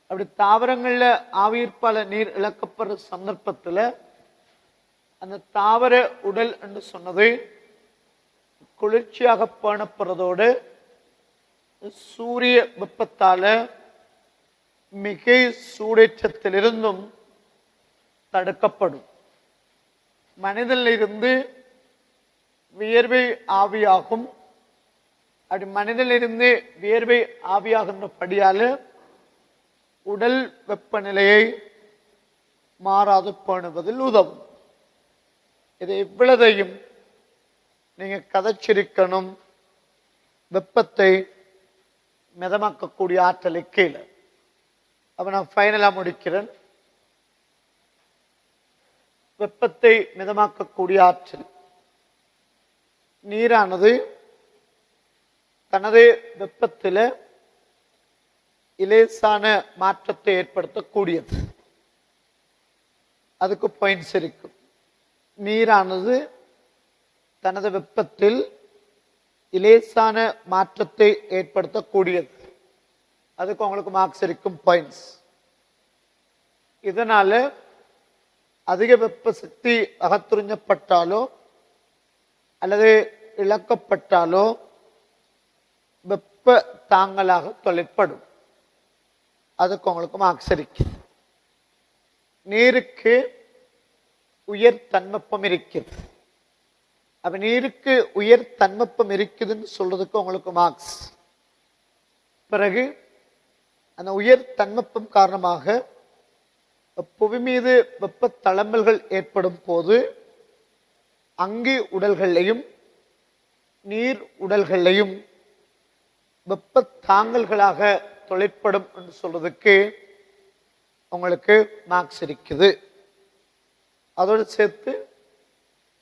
அப்படி தாவரங்கள்ல ஆவியிற்பால நீர் இழக்கப்படுற சந்தர்ப்பத்துல அந்த தாவர உடல் என்று சொன்னது குளிர்ச்சியாக பேணப்படுறதோடு சூரிய வெப்பத்தால மிகை சூடேற்றத்திலிருந்தும் தடுக்கப்படும். மனிதனிலிருந்து வியர்வை ஆவியாகும். அப்படி மனிதனிலிருந்து வியர்வை ஆவியாகின்றபடியால உடல் வெப்பநிலையை மாறாது பேணுவதில் உதவும். இதை இவ்வளதையும் நீங்க கதைச்சிருக்கணும். வெப்பத்தை மிதமாக்கக்கூடிய ஆற்றலை கீழே. அப்ப நான் ஃபைனலா முடிக்கிறேன். வெப்பத்தை மிதமாக்கக்கூடிய ஆற்றல் நீரானது தனது வெப்பத்தில் இலேசான மாற்றத்தை ஏற்படுத்தக்கூடியது. அதுக்கு பாயிண்ட்ஸ் இருக்கும். நீரானது தனது வெப்பத்தில் இலேசான மாற்றத்தை ஏற்படுத்தக்கூடியது. அதுக்கு உங்களுக்கு மார்க்ஸ் இருக்கும், பாயிண்ட்ஸ். இதனால அதிக வெப்ப சக்தி அகத்துறிஞ்சப்பட்டாலோ அல்லது இழக்கப்பட்டாலோ வெப்ப தாங்கலாக தொலைப்படும். அதுக்கு உங்களுக்கு மார்க்ஸ் இருக்கு. நீருக்கு உயர் தன்வெப்பம் இருக்குது. அப்ப நீருக்கு உயர் தன்வெப்பம் இருக்குதுன்னு சொல்றதுக்கு உங்களுக்கு மார்க்ஸ். பிறகு அந்த உயர் தன்வெப்பம் காரணமாக புவி மீது வெப்ப தளம்பல்கள் ஏற்படும் போது அங்கி உடல்களையும் நீர் உடல்களையும் வெப்ப தாங்கல்களாக தொலைப்படும் என்று சொல்றதுக்கு உங்களுக்கு மார்க்ஸ் இருக்குது. அதோடு சேர்த்து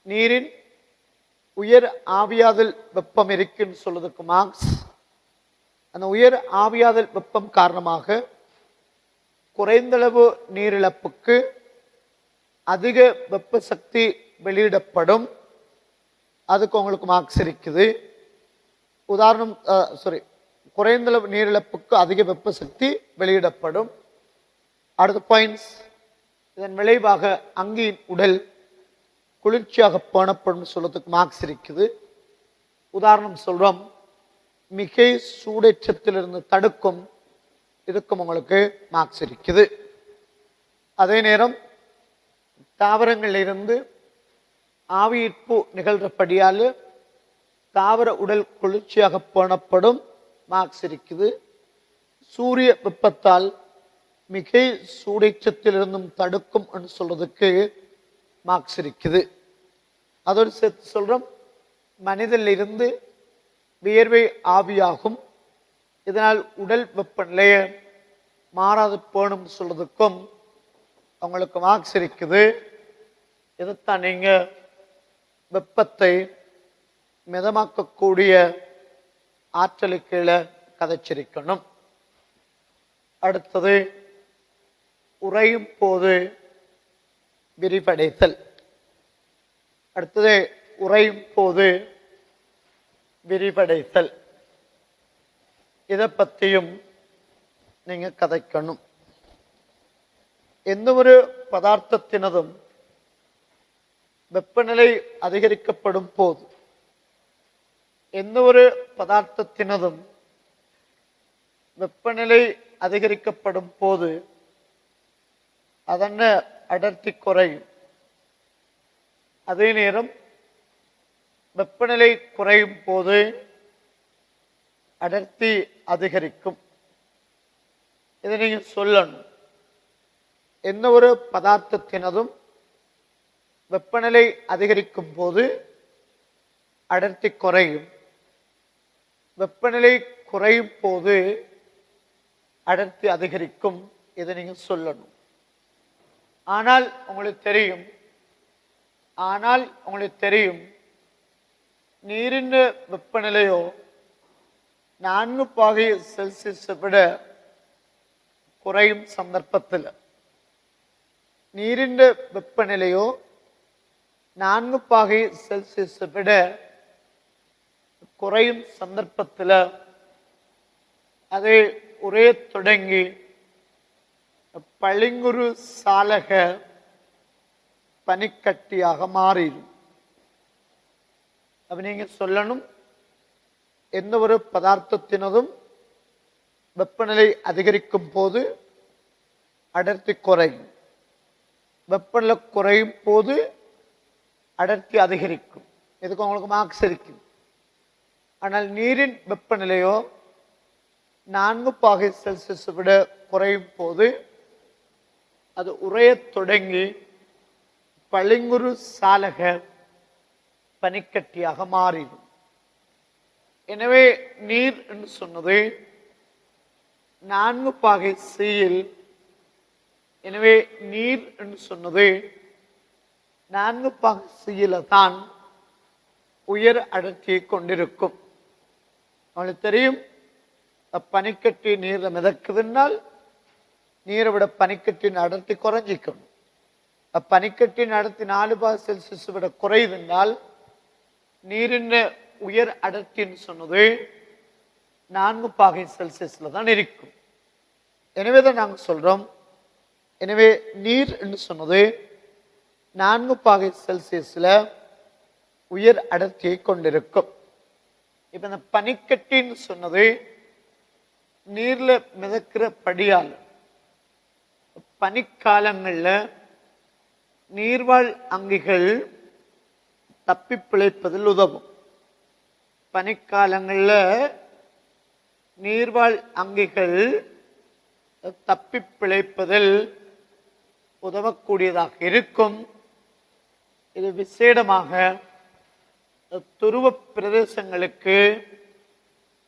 நீரின் உயர் ஆவியாதல் வெப்பம் இருக்குன்னு சொல்றதுக்கு மார்க்ஸ். அந்த உயர் ஆவியாதல் வெப்பம் காரணமாக குறைந்தளவு நீரிழப்புக்கு அதிக வெப்ப சக்தி வெளியிடப்படும். அதுக்கு உங்களுக்கு மார்க்ஸ் இருக்குது. உதாரணம் குறைந்தளவு நீரிழப்புக்கு அதிக வெப்ப சக்தி வெளியிடப்படும். அடுத்த பாயிண்ட்ஸ். இதன் விளைவாக அங்கியின் உடல் குளிர்ச்சியாக பேணப்படும் சொல்றதுக்கு மார்க்ஸ் இருக்குது. உதாரணம் சொல்றோம், மிகை சூடேற்றத்திலிருந்து தடுக்கும். இதுக்கும் உங்களுக்கு மார்க்ஸ் இருக்குது. அதே நேரம் தாவரங்களிலிருந்து ஆவியீர்ப்பு நிகழ்றபடியால் தாவர உடல் குளிர்ச்சியாக பேணப்படும். மார்க்ஸ் இருக்குது. சூரிய வெப்பத்தால் மிகை சூடேற்றத்திலிருந்தும் தடுக்கும் என்று சொல்றதுக்கு மார்க்ஸ் இருக்குது. அதோடு சேர்த்து சொல்றோம், மனிதனிலிருந்து வியர்வை ஆவியாகும். இதனால் உடல் வெப்பநிலையை மாறாது பேணும் சொல்றதுக்கும் அவங்களுக்கு மார்க்ஸ் இருக்குது. இதைத்தான் நீங்க வெப்பத்தை மிதமாக்கக்கூடிய ஆற்றலை கீழே கதைச்சிருக்கணும். அடுத்தது உறையும் போது விரிவடைதல். அடுத்தது உறையும் போது விரிவடைதல். இதை பற்றியும் நீங்க கதைக்கணும். எந்த ஒரு பதார்த்தத்தினதும் வெப்பநிலை அதிகரிக்கப்படும் போது, எந்த ஒரு பதார்த்தத்தினதும் வெப்பநிலை அதிகரிக்கப்படும் போது அதன் அடர்த்தி குறையும். அதே நேரம் வெப்பநிலை குறையும் போது அடர்த்தி அதிகரிக்கும். இதை நீங்க சொல்லணும். எந்த ஒரு பதார்த்தத்தினதும் வெப்பநிலை அதிகரிக்கும் போது அடர்த்தி குறையும். வெப்பநிலை குறையும் போது அடர்த்தி அதிகரிக்கும். இதை நீங்க சொல்லணும். ஆனால் உங்களுக்கு தெரியும் நீரின் வெப்பநிலையோ 4 பாகை செல்சியஸை விட குறையும் சந்தர்ப்பத்தில், நீரின் வெப்பநிலையோ 4 பாகை செல்சியஸை விட குறையும் சந்தர்ப்பத்தில் அதை உரைய தொடங்கி பளிங்குரு சாலக பனிக்கட்டியாக மாறிடும். அப்ப நீங்க சொல்லணும், எந்த ஒரு பதார்த்தத்தினதும் வெப்பநிலை அதிகரிக்கும் போது அடர்த்தி குறையும், வெப்பநிலை குறையும் போது அடர்த்தி அதிகரிக்கும். இதுக்கு உங்களுக்கு மார்க்ஸ் இருக்கு. ஆனால் நீரின் வெப்பநிலையோ 4 பாகை செல்சியஸ் விட குறையும் போது அது உறையத் தொடங்கி பளிங்குரு சாலக பனிக்கட்டியாக மாறிடும். எனவே நீர் என்று சொன்னது 4 பாகை சீயில், எனவே நீர் என்று சொன்னது 4 பாகை சீயில தான் உயர் அடர்த்தியை கொண்டிருக்கும். உங்களுக்கு தெரியும், பனிக்கட்டி நீர்ல மிதக்குதுன்னால் நீரை விட பனிக்கட்டின் அடர்த்தி குறைஞ்சிக்கும். பனிக்கட்டின் அடர்த்தி 4 பாகை செல்சியஸ் விட குறையுதுன்னால் நீரின் உயர் அடர்த்தின்னு சொன்னது 4 பாகை செல்சியஸ்ல தான் இருக்கும். எனவேதான் நாங்க சொல்றோம், எனவே நீர் என்று சொன்னது 4 பாகை செல்சியஸ்ல உயர் அடர்த்தியை கொண்டிருக்கும். இப்ப இந்த பனிக்கட்டின்னு சொன்னது நீர்ல மிதக்கிற படியால் பனிக்காலங்கள்ல நீர்வாழ் அங்கிகள் தப்பி பிழைப்பதில் உதவும். பனிக்காலங்கள்ல நீர்வாழ் அங்கிகள் தப்பி பிழைப்பதில் உதவக்கூடியதாக இருக்கும். இது விசேடமாக துருவ பிரதேசங்களுக்கு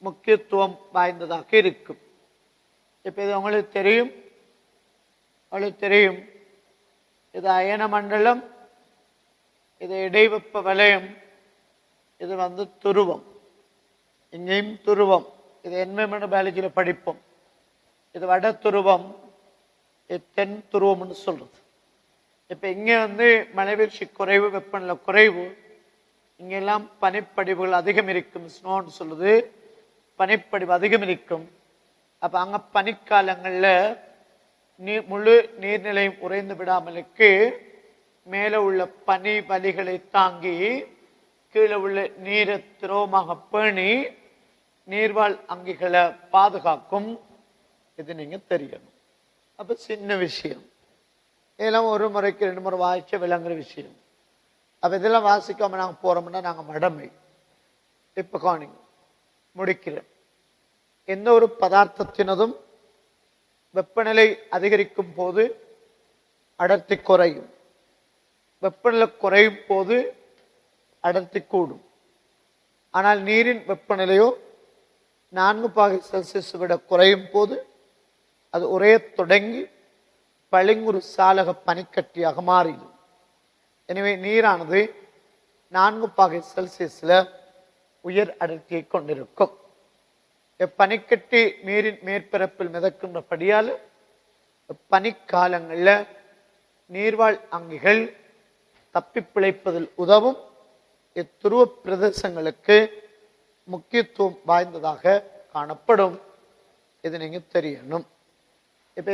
முக்கியத்துவம் வாய்ந்ததாக இருக்கும். இப்ப இது உங்களுக்கு தெரியும், இது அயன மண்டலம், இது இடைவெப்ப வலயம், இது துருவம், இங்கேயும் துருவம். இது என்விரான்மெண்டல் பயாலஜியில படிப்போம். இது வட துருவம், இது தென் துருவம்னு சொல்றது. இப்ப இங்க மழைவீழ்ச்சி குறைவு, வெப்பநிலை குறைவு, இங்கெல்லாம் பனிப்படிவுகள் அதிகம் இருக்கும். ஸ்னோன்னு சொல்லுது, பனிப்படிவு அதிகம் இருக்கும். அப்ப அங்க பனிக்காலங்கள்ல முழு நீர்நிலையும் உறைந்து விடாமலுக்கு மேல உள்ள பனி வலிகளை தாங்கி கீழே உள்ள நீரை திரவமாக பேணி நீர்வாழ் அங்கிகளை பாதுகாக்கும். இது நீங்க தெரியணும். அப்ப சின்ன விஷயம், இதெல்லாம் ஒரு முறைக்கு 2 முறை வாய்ச்ச விளங்குற விஷயம். அப்ப இதெல்லாம் வாசிக்காம நாங்க போறோம்னா நாங்க மடமை. இப்ப காணிங்க, முடிக்கிறேன். எந்த ஒரு பதார்த்தத்தினதும் வெப்பநிலை அதிகரிக்கும் போது அடர்த்தி குறையும், வெப்பநிலை குறையும் போது அடர்த்தி கூடும். ஆனால் நீரின் வெப்பநிலையோ 4 பாகை செல்சியஸ் விட குறையும் போது அது உறையத் தொடங்கி பளிங்குரு சாலக பனிக்கட்டியாக மாறிடும். எனவே நீரானது 4 பாகை செல்சியஸ்ல உயர் அடர்த்தியை கொண்டிருக்கும். பனிக்கட்டி நீரின் மேற்பரப்பில் மிதக்கின்றபடியால் பனிக்காலங்கள்ல நீர்வாழ் அங்கிகள் தப்பி பிழைப்பதில் உதவும். இத்துருவ பிரதேசங்களுக்கு முக்கியத்துவம் வாய்ந்ததாக காணப்படும். இது நீங்க தெரியணும். இப்ப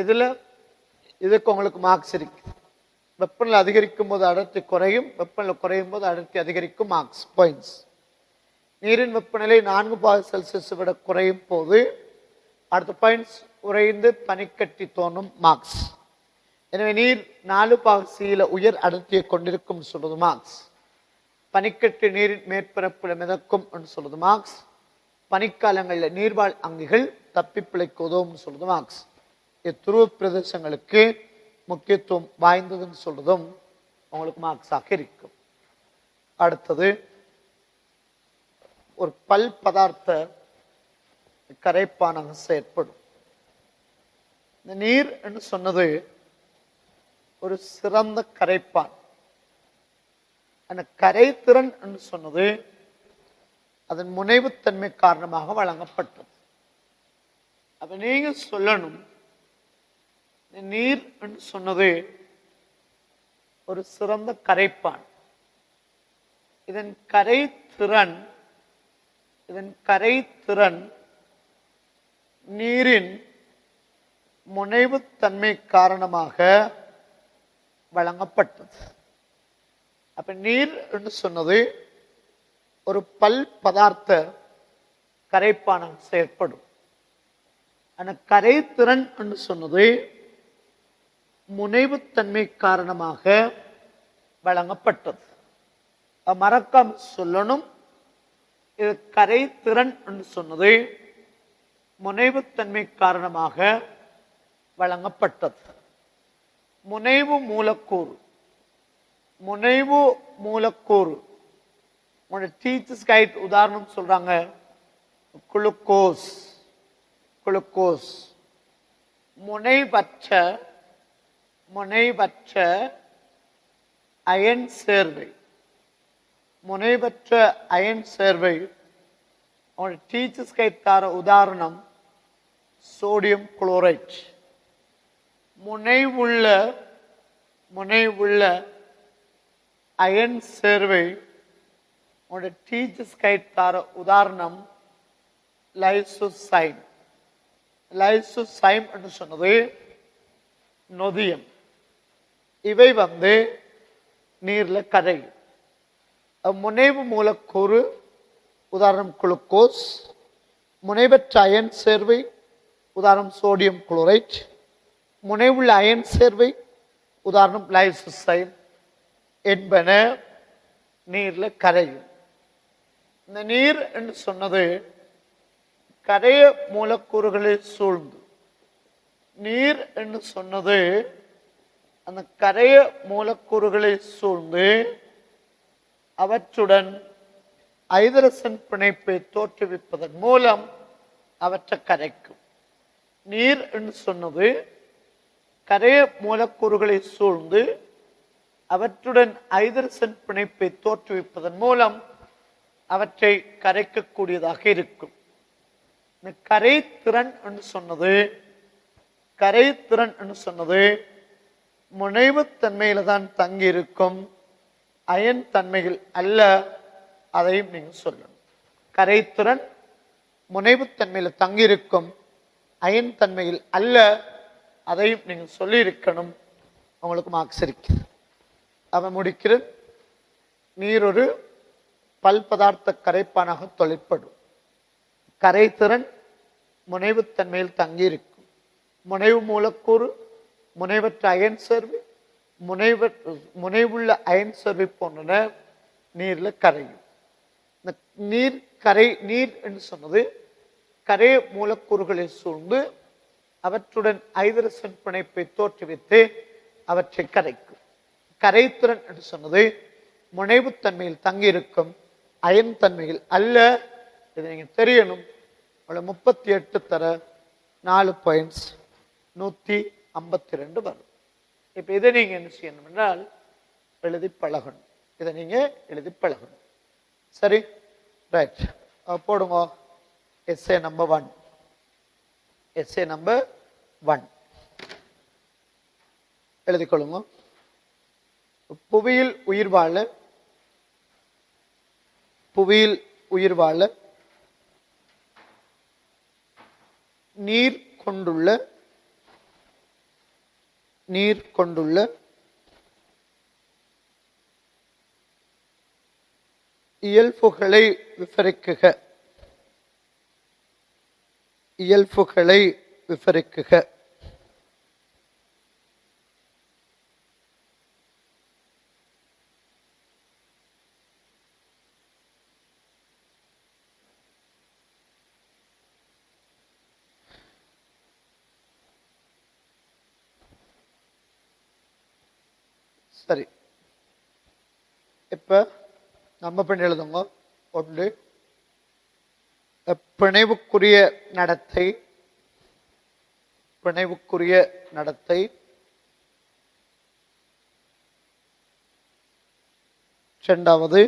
இதுக்கு உங்களுக்கு மார்க்ஸ் இருக்கு. வெப்பநிலை அதிகரிக்கும் போது அடர்த்தி குறையும், வெப்பநிலை குறையும் போது அடர்த்தி அதிகரிக்கும். Marks points. நீரின் வெப்பநிலை 4 பாகை செல்சியஸ் விட குறையும் போது அடுத்த பாயிண்ட்ஸ் உறைந்து பனிக்கட்டி தோன்றும். மார்க்ஸ். எனவே நீர் 4 பாகை சீல உயர் அடர்த்தியை கொண்டிருக்கும் சொல்றது மார்க்ஸ். பனிக்கட்டி நீரின் மேற்பரப்புல மிதக்கும் சொல்றது மார்க்ஸ். பனிக்காலங்களில் நீர்வாழ் அங்கிகள் தப்பி பிழைக்க உதவும் சொல்றது மார்க்ஸ். துருவ பிரதேசங்களுக்கு முக்கியத்துவம் வாய்ந்ததுன்னு சொல்றதும் உங்களுக்கு மார்க்ஸாக இருக்கும். அடுத்தது, ஒரு பல் பதார்த்த கரைப்பானாக செயற்படும். இந்த நீர் என்று சொன்னது ஒரு சிறந்த கரைப்பான். அந்த கரைத்திறன் என்று சொன்னது அதன் முனைவுத்தன்மை காரணமாக வழங்கப்பட்டது. அப்ப நீங்க சொல்லணும், நீர் என்று சொன்னது ஒரு சிறந்த கரைப்பான். இதன் கரைத்திறன் இதன் கரைதிறன் நீரின் முனைவுத்தன்மை காரணமாக வழங்கப்பட்டது. அப்ப நீர் என்று சொன்னது ஒரு பல் பதார்த்த கரைப்பானாக செயற்படும். ஆனா கரைதிறன் என்று சொன்னது முனைவுத்தன்மை காரணமாக வழங்கப்பட்டது. மறக்காம சொல்லணும், இது கரைதிறன் என்று சொன்னது முனைவுத்தன்மை காரணமாக வழங்கப்பட்டது. முனைவு மூலக்கூறு, முனைவு மூலக்கூறு டீச்சர்ஸ் கைட் உதாரணம் சொல்றாங்க, குளுக்கோஸ். குளுக்கோஸ் முனைவற்ற அயன் சேர்வை, முனைவற்ற அயன் சேர்வை டீச்சர்ஸ் கைட் தர உதாரணம் சோடியம் குளோரைட். முனைவுள்ள அயன் சேர்வை டீச்சர்ஸ் கைட் தர உதாரணம் லைசோசைம். லைசோசைம் என்று சொன்னது நொதியம். இவை நீர்ல கரையும். முனைவு மூலக்கூறு உதாரணம் குளுக்கோஸ், முனைவற்ற அயன் சேர்வை உதாரணம் சோடியம் குளோரைட், முனைவுள்ள அயன் சேர்வை உதாரணம் லைசோசைம் என்பன நீர்ல கரையும். இந்த நீர் என்று சொன்னது கரைய மூலக்கூறுகளை சூழ்ந்து, நீர் என்று சொன்னது அந்த கரைய மூலக்கூறுகளை சூழ்ந்து அவற்றுடன் ஐதரசன் பிணைப்பை தோற்றுவிப்பதன் மூலம் அவற்றை கரைக்கும். நீர் என்று சொன்னது கரைய மூலக்கூறுகளை சூழ்ந்து அவற்றுடன் ஐதரசன் பிணைப்பை தோற்றுவிப்பதன் மூலம் அவற்றை கரைக்கக்கூடியதாக இருக்கும். இந்த கரைதிறன் என்று சொன்னது முனைவுத்தன்மையில தான் தங்கி இருக்கும், அயன் தன்மையில் அல்ல. அதையும் நீங்க சொல்லணும். கரைதிறன் முனைவுத்தன்மையில தங்கி இருக்கும், அயன் தன்மையில் அல்ல. அதையும் நீங்க சொல்லி இருக்கணும். உங்களுக்கு மார்க்ஸ் இருக்கு. அவன் முடிக்கிற நீர் ஒரு பல் பதார்த்த கரைப்பானாக தொழிற்படும். கரைதிறன் முனைவுத்தன்மையில் தங்கி இருக்கும். முனைவு மூலக்கூறு முனைவற்ற அயன் சேர்வு, முனைவுள்ள அயன் சேர்வை போன்ற நீர்ல கரையும். இந்த நீர் என்று சொன்னது கரைய மூலக்கூறுகளை சூழ்ந்து அவற்றுடன் ஐதரசன் பிணைப்பை தோற்றுவித்து அவற்றை கரைக்கும். கரைதிறன் என்று சொன்னது முனைவுத்தன்மையில் தங்கியிருக்கும், அயன் தன்மையில் அல்ல. இதை நீங்க தெரியணும். 38 தர 4 பாயிண்ட்ஸ் 152 வரும். இப்ப இதை நீங்க என்ன செய்யணும் என்றால் எழுதி பழகணும். இதை நீங்க எழுதி பழகணும். சரி, ரைட். போடுங்க எஸ்ஏ நம்பர் 1. எஸ்ஏ நம்பர் 1 எழுதிக்கொள்ளுங்க. புவியில் உயிர் வாழ நீர் கொண்டுள்ள இயல்புகளை விவரிக்குக. சரி, இப்ப நம்ம பண்ணி எழுதுங்க. 1 பிணைவுக்குரிய நடத்தை. 2வது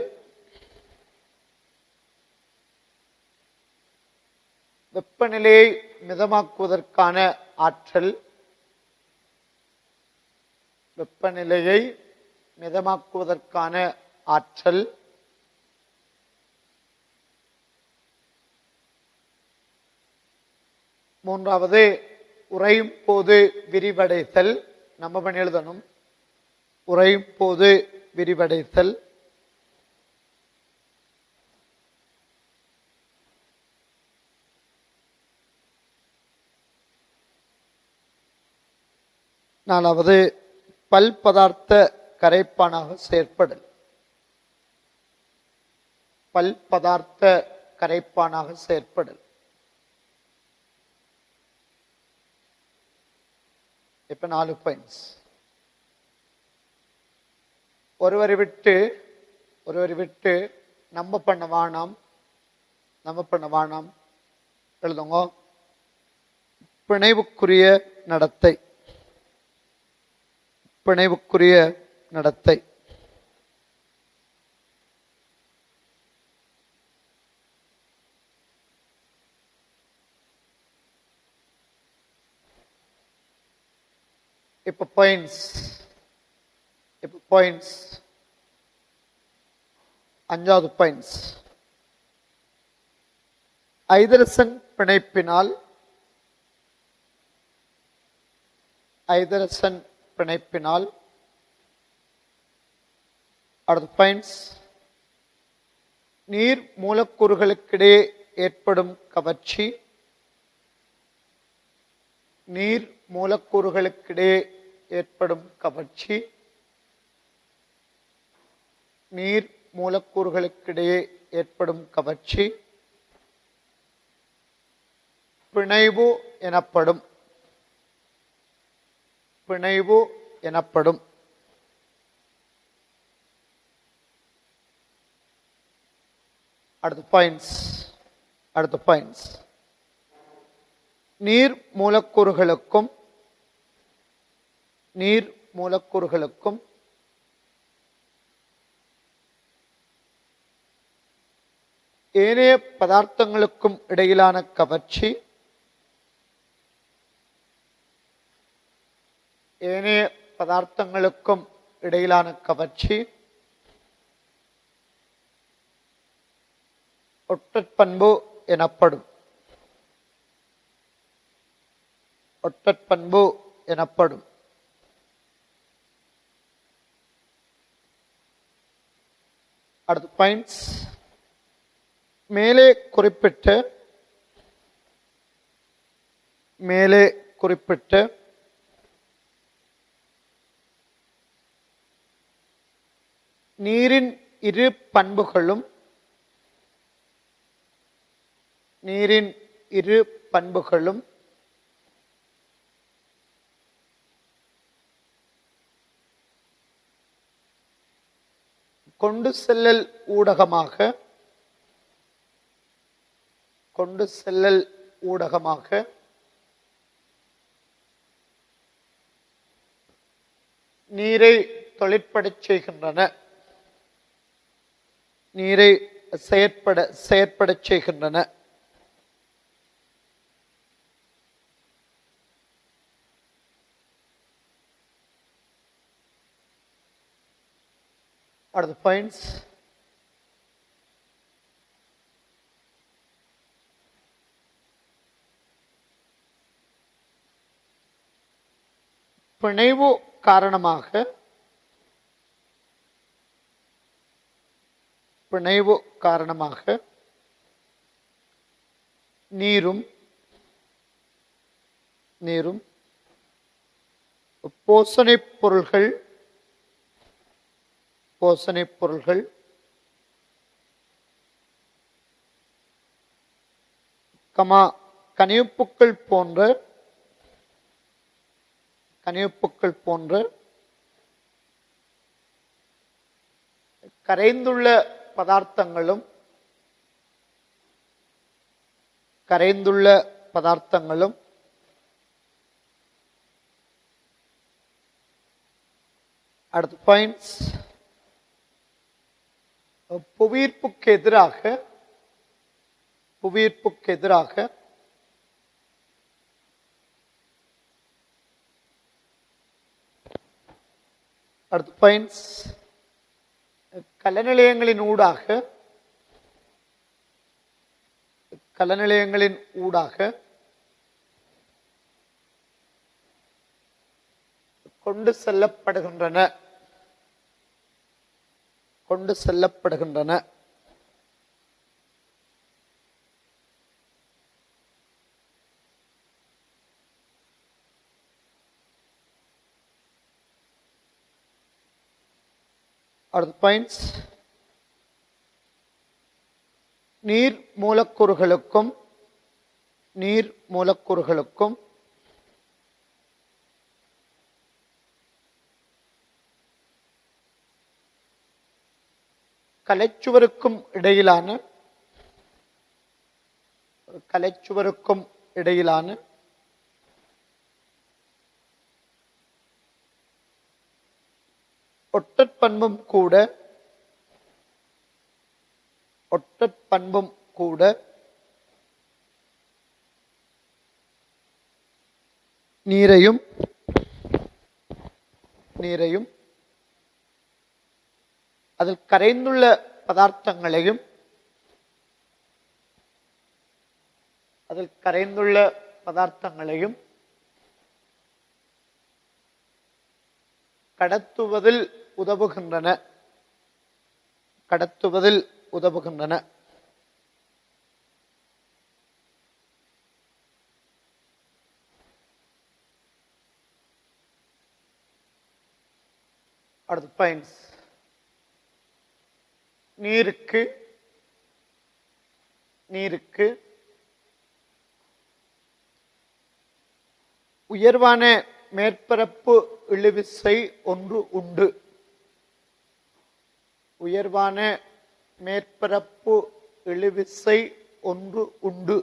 வெப்பநிலையை மிதமாக்குவதற்கான ஆற்றல். வெப்பநிலையை மிதமாக்குவதற்கான ஆற்றல். மூன்றாவது உறையும் போது விரிவடைதல். நம்ம பண்ணி எழுதணும். உறையும் போது விரிவடைதல். நாலாவது பல் பதார்த்த கரைப்பானாக செயற்படல். பல் பதார்த்த கரைப்பானாக செயற்படல். இப்ப 4 பாயிண்ட்ஸ். ஒருவரை விட்டு நம்ம பண்ண வானாம் எழுதுங்க. பிணைவுக்குரிய நடத்தை. பிணைவுக்குரிய நடத்தை. இப்ப பாயிண்ட்ஸ். 5வது பாயிண்ட்ஸ். ஐதரசன் பிணைப்பினால் அடுத்த பாயிண்ட்ஸ். நீர் மூலக்கூறுகளுக்கிடையே ஏற்படும் கவர்ச்சி. நீர் மூலக்கூறுகளுக்கிடையே ஏற்படும் கவர்ச்சி. நீர் மூலக்கூறுகளுக்கிடையே ஏற்படும் கவர்ச்சி பிணைவு எனப்படும். பிணைவு எனப்படும். அடுத்த பாயிண்ட்ஸ். நீர் மூலக்கூறுகளுக்கும் ஏனைய பதார்த்தங்களுக்கும் இடையிலான கவர்ச்சி. ஏனைய பதார்த்தங்களுக்கும் இடையிலான கவர்ச்சி ஒட்டற்பண்பு எனப்படும். ஒட்டற்பண்பு எனப்படும். அடுத்த பாயிண்ட்ஸ். மேலே குறிப்பிட்ட நீரின் இரு பண்புகளும் கொண்டு செல்லல் ஊடகமாக நீரை தொழிற்படச் செய்கின்றன. நீரை செயற்படச் செய்கின்றன. அடுத்த பாயிண்ட்ஸ். பிணைவு காரணமாக நீரும் போசணைப் பொருள்கள் கனிப்புக்கள் போன்ற கரைந்துள்ள பதார்த்தங்களும் அடுத்த பாயிண்ட்ஸ். புவியீர்ப்புக்கு எதிராக அடுத்த பாயிண்ட்ஸ். கலநிலையங்களின் ஊடாக கொண்டு செல்லப்படுகின்றன. கொண்டு செல்லப்படுகின்றன. அடுத்த பாயிண்ட்ஸ், நீர் மூலக்கூறுகளுக்கும் நீர் மூலக்கூறுகளுக்கும் கலைச்சுவருக்கும் இடையிலான கலைச்சுவருக்கும் இடையிலான ஒட்டற்பண்பும் கூட ஒட்டற்பண்பும் கூட நீரையும் அதில் கரைந்துள்ள பதார்த்தங்களையும் கடத்துவதில் உதவுகின்றன. அடுத்த பாயிண்ட்ஸ், நீருக்கு உயர்வான மேற்பரப்பு இழுவிசை ஒன்று உண்டு. உயர்வான மேற்பரப்பு இழுவிசை ஒன்று உண்டு.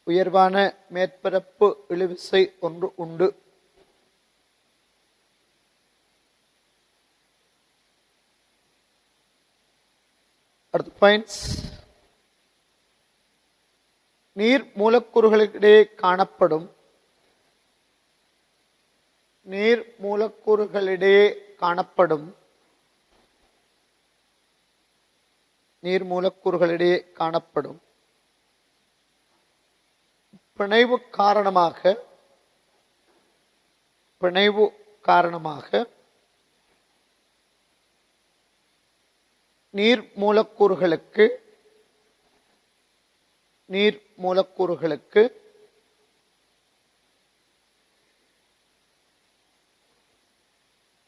உயர்வான மேற்பரப்பு இழுவிசை ஒன்று உண்டு. அடுத்த பாயிண்ட்ஸ், நீர் மூலக்கூறுகளிடையே காணப்படும் பிணைவு காரணமாக நீர் மூலக்கூறுகளுக்கு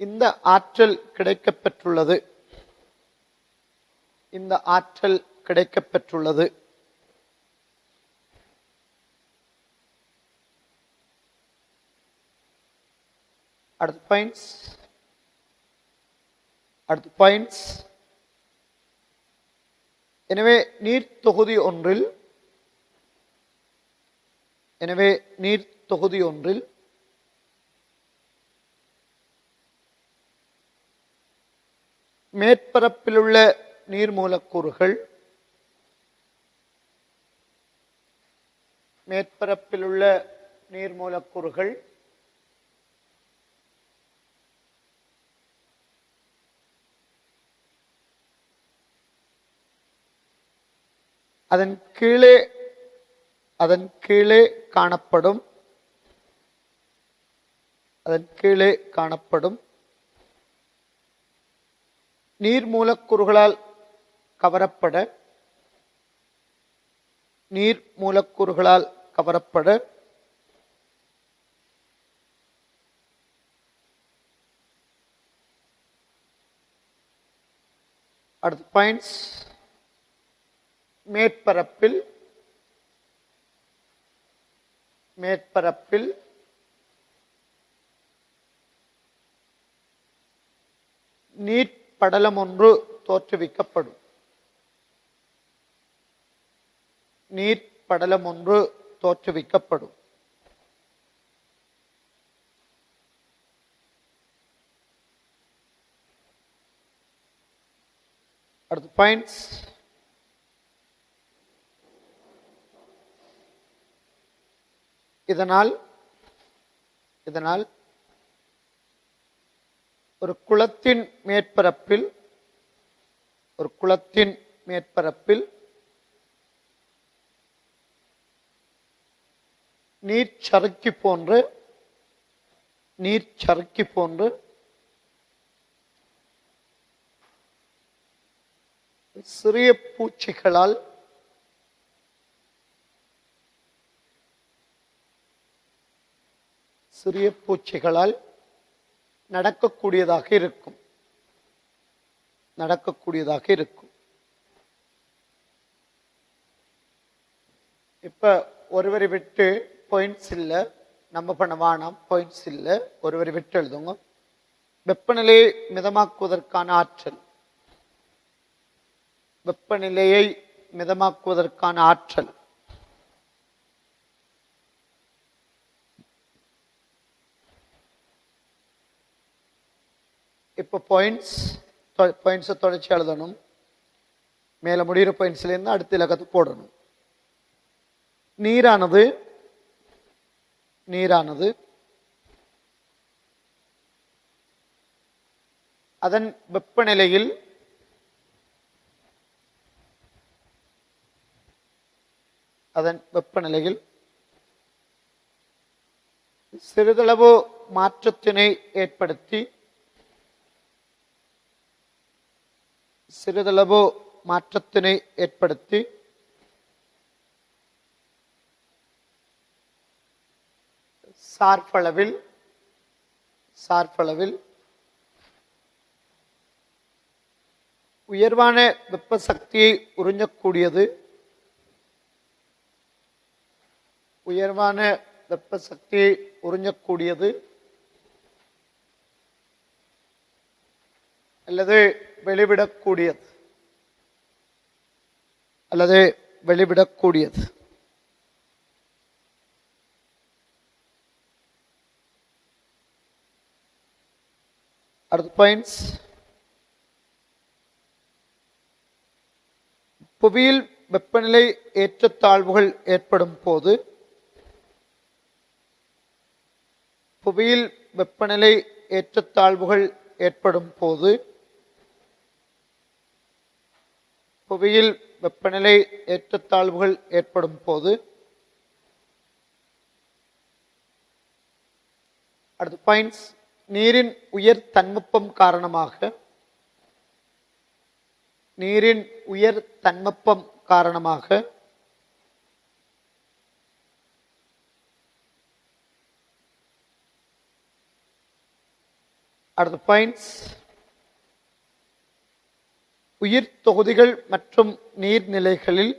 இந்த ஆற்றல் கிடைக்கப்பெற்றுள்ளது. அடுத்த பாயிண்ட்ஸ், எனவே நீர் தொகுதி ஒன்றில் மேற்பரப்பிலுள்ள நீர் மூலக்கூறுகள் அதன் கீழே காணப்படும் நீர் மூலக்கூறுகளால் கவரப்பட அடுத்த பாயிண்ட்ஸ், மேற்பரப்பில் நீர் படலம் ஒன்று தோற்றுவிக்கப்படும். அடுத்த பாயிண்ட்ஸ், இதனால் ஒரு குளத்தின் மேற்பரப்பில் நீர்ச்சறுக்கி போன்ற நீர் சறுக்கி போன்று சிறிய பூச்சிகளால் நடக்கக்கூடியதாக இருக்கும். இப்ப ஒருவரை விட்டு பாயிண்ட்ஸ் இல்லை, நம்ம பண்ண வேணாம், பாயிண்ட்ஸ் இல்லை, ஒருவரை விட்டு எழுதுங்க. வெப்பநிலையை மிதமாக்குவதற்கான ஆற்றல், வெப்பநிலையை மிதமாக்குவதற்கான ஆற்றல் இப்போ பாயிண்ட்ஸை தொடர்ச்சி எழுதணும். மேலே முடிகிற பாயிண்ட்ஸ்லேருந்து அடுத்த இலக்கத்தை போடணும். நீரானது அதன் வெப்பநிலையில் சிறிதளவு மாற்றத்தினை ஏற்படுத்தி சார்பளவில் உயர்வான வெப்ப சக்தியை உறிஞ்சக்கூடியது, அல்லது வெளிவிடக்கூடியது. அடுத்த பாயிண்ட்ஸ். புவியில் வெப்பநிலை ஏற்றத்தாழ்வுகள் ஏற்படும் போது அடுத்த பாயிண்ட்ஸ். நீரின் உயர் தன்மப்பம் காரணமாக அடுத்த பாயிண்ட்ஸ். உயிர் தொகுதிகள் மற்றும் நீர்நிலைகளில்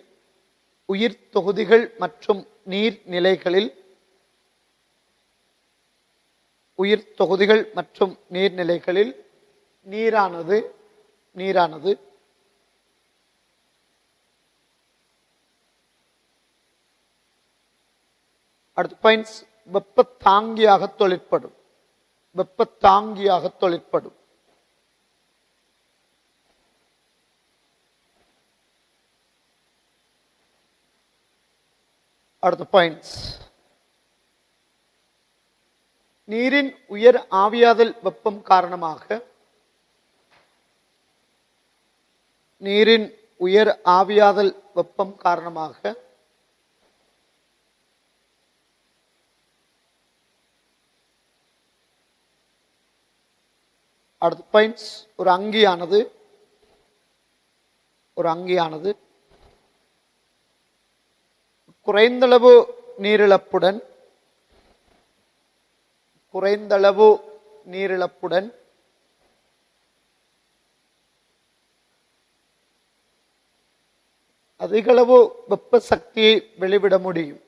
நீரானது அடுத்த பாயிண்ட்ஸ். வெப்பத்தாங்கியாக தொழிற்படும். அடுத்த பாயிண்ட்ஸ். நீரின் உயர் ஆவியாதல் வெப்பம் காரணமாக அடுத்த பாயிண்ட்ஸ். ஒரு அங்கியானது குறைந்தளவு நீரிழப்புடன் அதிகளவு வெப்ப சக்தியை வெளிவிட முடியும்.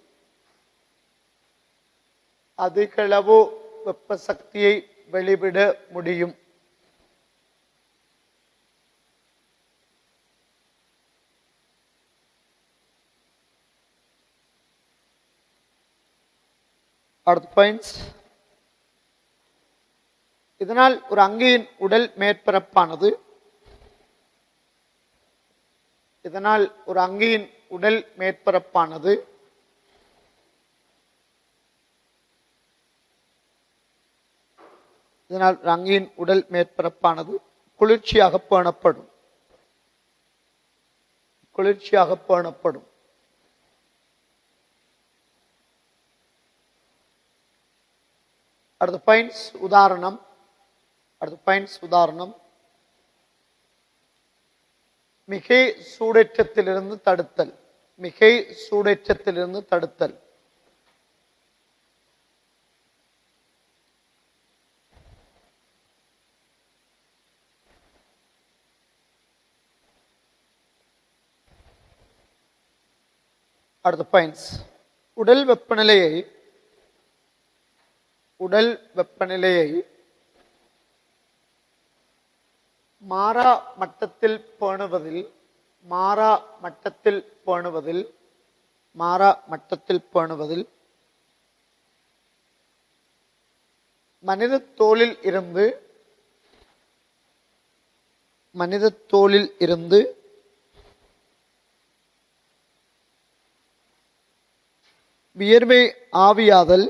அடுத்த பாயிண்ட்ஸ். இதனால் ஒரு அங்கியின் உடல் மேற்பரப்பானது குளிர்ச்சியாக பேணப்படும். அடுத்த பாயிண்ட்ஸ் உதாரணம். மிகை சூடேற்றத்திலிருந்து தடுத்தல். அடுத்த பாயிண்ட்ஸ் உடல் வெப்பநிலையை மாறா மட்டத்தில் பேணுவதில் மனித தோலில் இருந்து வியர்வை ஆவியாதல்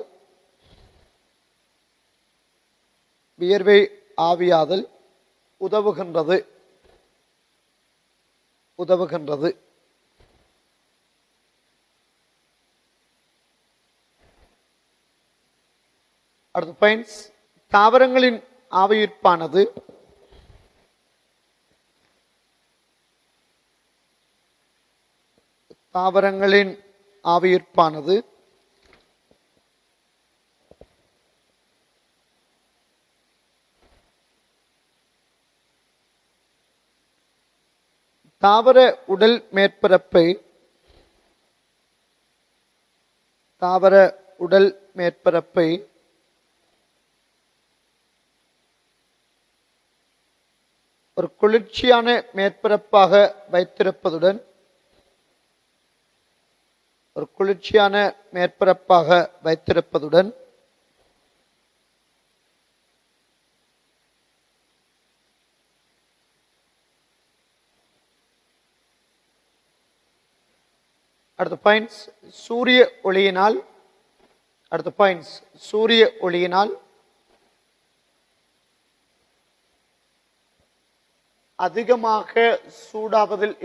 உதவுகின்றது. அடுத்த பாயிண்ட்ஸ் தாவரங்களின் ஆவியீர்ப்பானது தாவர உடல் மேற்பரப்பை ஒரு குளிர்ச்சியான மேற்பரப்பாக வைத்திருப்பதுடன் அடுத்த பாயிண்ட்ஸ் சூரிய ஒளியினால் அதிகமாக சூடாவதில்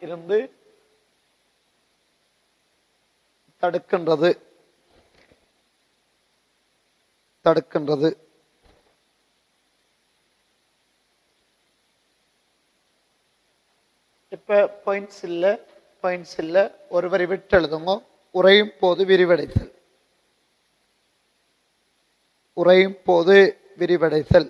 இருந்து தடுக்கின்றது. இப்ப பாயிண்ட்ஸ் இல்ல, ஒரு வரி விட்டு எழுதுங்க. உறையும் போது விரிவடைதல்.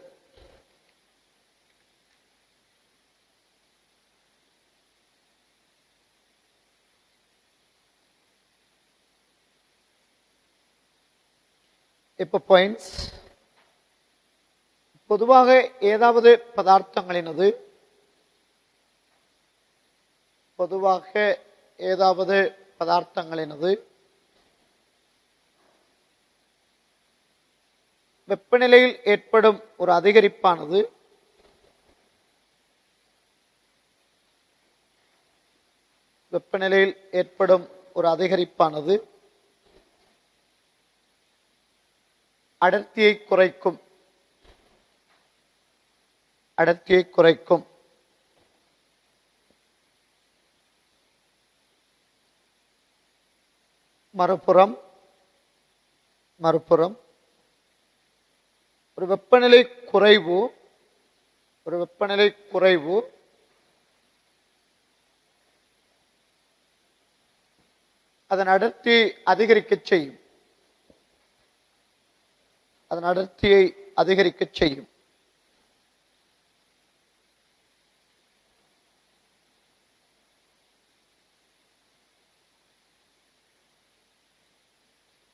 இப்ப பாயிண்ட்ஸ் பொதுவாக ஏதாவது பதார்த்தங்களினது வெப்பநிலையில் ஏற்படும் ஒரு அதிகரிப்பானது அடர்த்தியை குறைக்கும். மறுபுறம் ஒரு வெப்பநிலை குறைவு அதன் அடர்த்தியை அதிகரிக்கச் செய்யும்.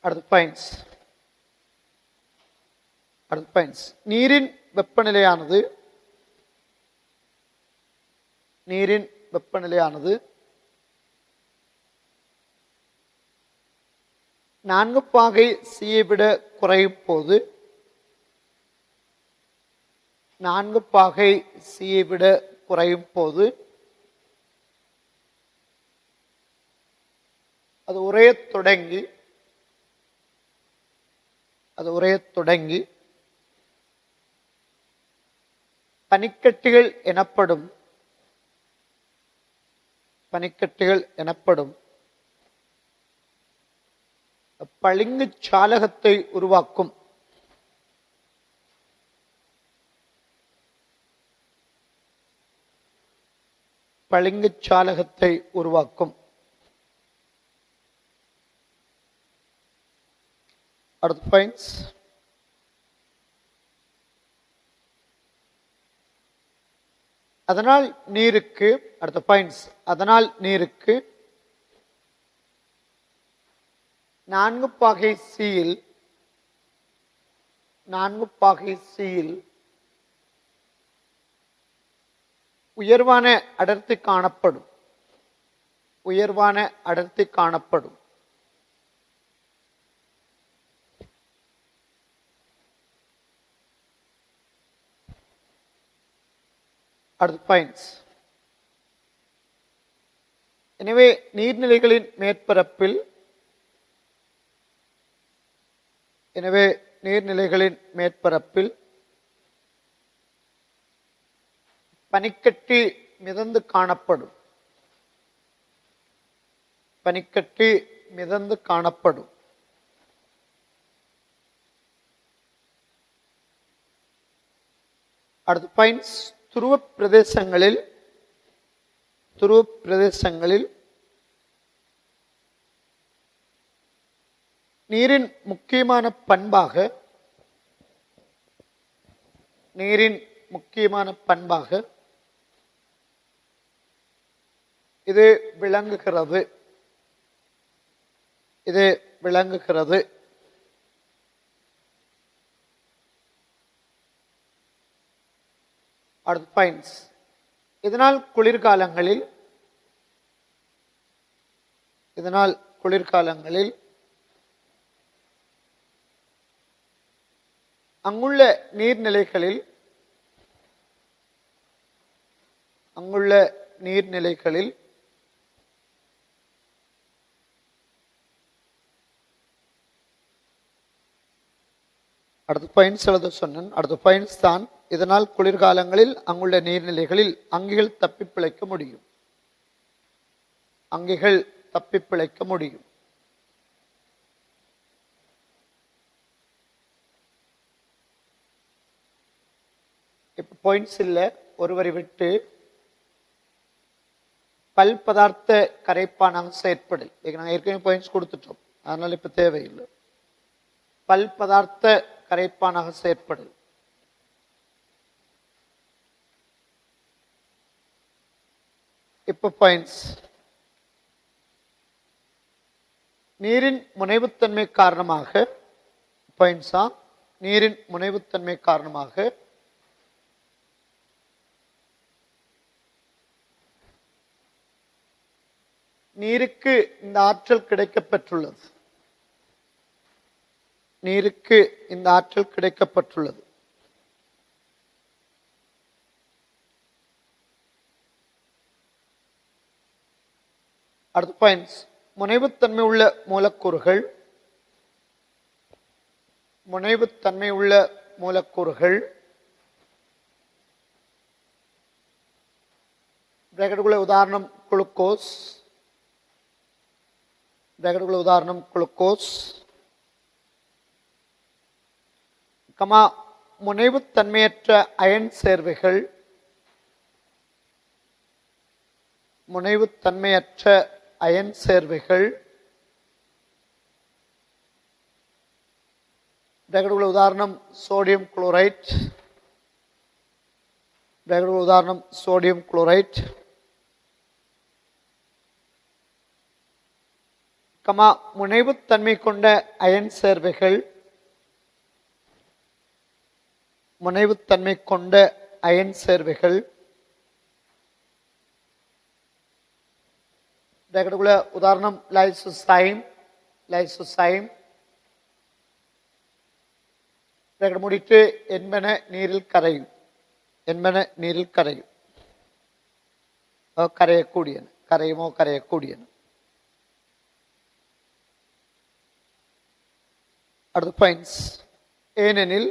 அடுத்த பாயிண்ட்ஸ் நீரின் வெப்பநிலையானது 4 பாகை C-யை விட குறையும் போது அது உறையத் தொடங்கி பனிக்கட்டிகள் எனப்படும் பளிங்கு சாலகத்தை உருவாக்கும். பளிங்கு சாலகத்தை உருவாக்கும். அடுத்த பாயிண்ட்ஸ். அதனால் நீருக்கு, அடுத்த பாயிண்ட்ஸ், அதனால் நீருக்கு 4 பாகை சீல், 4 பாகை சீல் உயர்வான அடர்த்தி காணப்படும். உயர்வான அடர்த்தி காணப்படும். அடுத்த பாயிண்ட்ஸ். எனவே நீர்நிலைகளின் மேற்பரப்பில், எனவே நீர்நிலைகளின் மேற்பரப்பில் பனிக்கட்டி மிதந்து காணப்படும். பனிக்கட்டி மிதந்து காணப்படும். அடுத்த பாயிண்ட்ஸ். துருவ பிரதேசங்களில், துருவ பிரதேசங்களில் நீரின் முக்கியமான பண்பாக, நீரின் முக்கியமான பண்பாக இது விளங்குகிறது. இது விளங்குகிறது. அடுத்த பாயிண்ட்ஸ். இதனால் குளிர்காலங்களில், இதனால் குளிர்காலங்களில் அங்குள்ள நீர்நிலைகளில், அங்குள்ள நீர்நிலைகளில் அடுத்த பாயிண்ட்ஸ் எழுத சொன்னேன். அடுத்த பாயிண்ட்ஸ் தான். இதனால் குளிர்காலங்களில் அங்குள்ள நீர்நிலைகளில் அங்கிகள் தப்பி பிழைக்க முடியும். அங்கிகள் தப்பி பிழைக்க முடியும். இப்ப பாயிண்ட்ஸ் இல்ல, ஒரு வரி விட்டு பல் பதார்த்த கரைப்பானாக செயற்படல். நாங்கள் ஏற்கனவே பாயிண்ட்ஸ் கொடுத்துட்டோம், அதனால இப்ப தேவையில்லை. பல் பதார்த்த கரைப்பானாக செயற்படல். இப்ப பாயிண்ட்ஸ். நீரின் முனைவுத்தன்மை காரணமாக, பாயிண்ட்ஸா, நீரின் முனைவுத்தன்மை காரணமாக நீருக்கு இந்த ஆற்றல் கிடைக்கப்பெற்றுள்ளது. நீருக்கு இந்த ஆற்றல் கிடைக்கப்பட்டுள்ளது. அடுத்த பாயிண்ட்ஸ். முனைவுத்தன்மை உள்ள மூலக்கூறுகள், முனைவுத்தன்மை உள்ள மூலக்கூறுகள் பிராக்கெட்டுக்குள்ள உதாரணம் குளுக்கோஸ், பிராக்கெட்டுக்குள்ள உதாரணம் குளுக்கோஸ், கமா முனைவுத்தன்மையற்ற அயன் சேர்வைகள், முனைவுத்தன்மையற்ற அயன் சேர்வைகள் பிராக்கெட்டுக்குள்ள உதாரணம் சோடியம் குளோரைட், பிராக்கெட்டுக்குள்ள உதாரணம் சோடியம் குளோரைட், கமா முனைவுத்தன்மை கொண்ட அயன் சேர்வைகள், முனைவுத்தன்மை கொண்ட அயன் சேர்வைகள் பிராக்கெட்டுக்குள்ள உதாரணம் லைசோசைம், லைசோசைம் பிராக்கெட் மூடிட்டு என்பன நீரில் கரையும், என்பன நீரில் கரையும், கரையக்கூடியன, கரையுமோ கரையக்கூடியன. அடுத்த பாயிண்ட்ஸ். ஏனெனில்,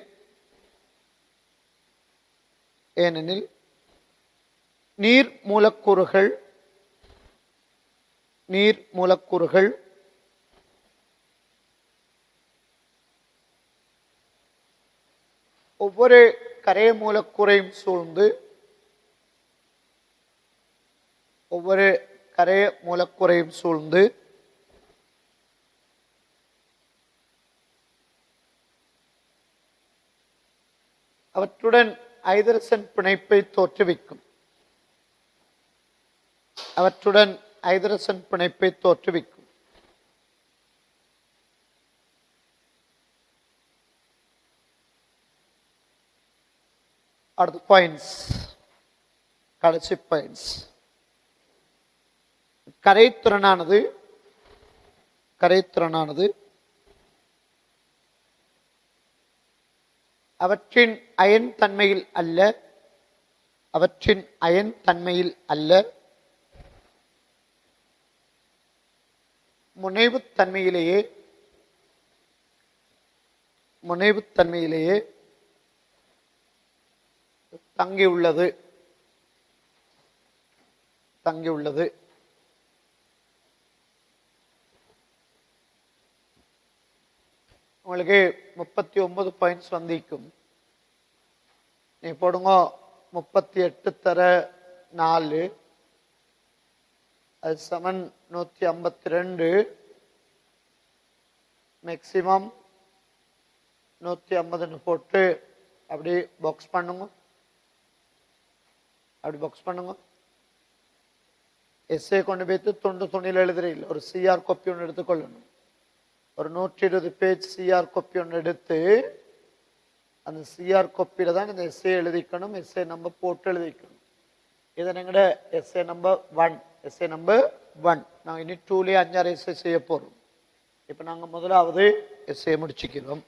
ஏனெனில் நீர் மூலக்கூறுகள், நீர் மூலக்கூறுகள் ஒவ்வொரு கரைய மூலக்கூறையும் சூழ்ந்து ஒவ்வொரு கரைய மூலக்கூறையும் சூழ்ந்து அவற்றுடன் ஐதரசன் பிணைப்பை தோற்றுவிக்கும். அவற்றுடன் ஐதரசன் பிணைப்பை தோற்றுவிக்கும். அடுத்த பாயிண்ட்ஸ், கடைசி பாயிண்ட்ஸ். கரைத்திறனானது அவற்றின் அயன் தன்மையில் அல்ல, அவற்றின் அயன் தன்மையில் அல்ல, முனைவுத்தன்மையிலேயே தங்கியுள்ளது. உங்களுக்கு 39 பாயிண்ட்ஸ் வந்திருக்கும். நீ போடுங்க 38 தர 4 அது சமன் 152. மேக்சிமம் 150 போட்டு அப்படி பாக்ஸ் பண்ணுங்க. எஸ்ஏ கொண்டு போய்த்து துணியில் எழுதுறீங்க. ஒரு சிஆர் காப்பி ஒன்று எடுத்துக்கொள்ளணும். ஒரு 120 பேஜ் சிஆர் காப்பி ஒன்று எடுத்து அந்த சிஆர் காப்பியில் தான் இந்த எஸ்ஏ எழுதிக்கணும். எஸ்ஏ நம்பர் போட்டு எழுதிக்கணும். இதை எங்கட எஸ்ஏ நம்பர் 1. நாங்கள் இனி 2லேயே 5-6 எஸ்ஏ செய்ய போகிறோம். இப்போ நாங்கள் முதலாவது எஸ்ஏ முடிச்சுக்கிறோம்.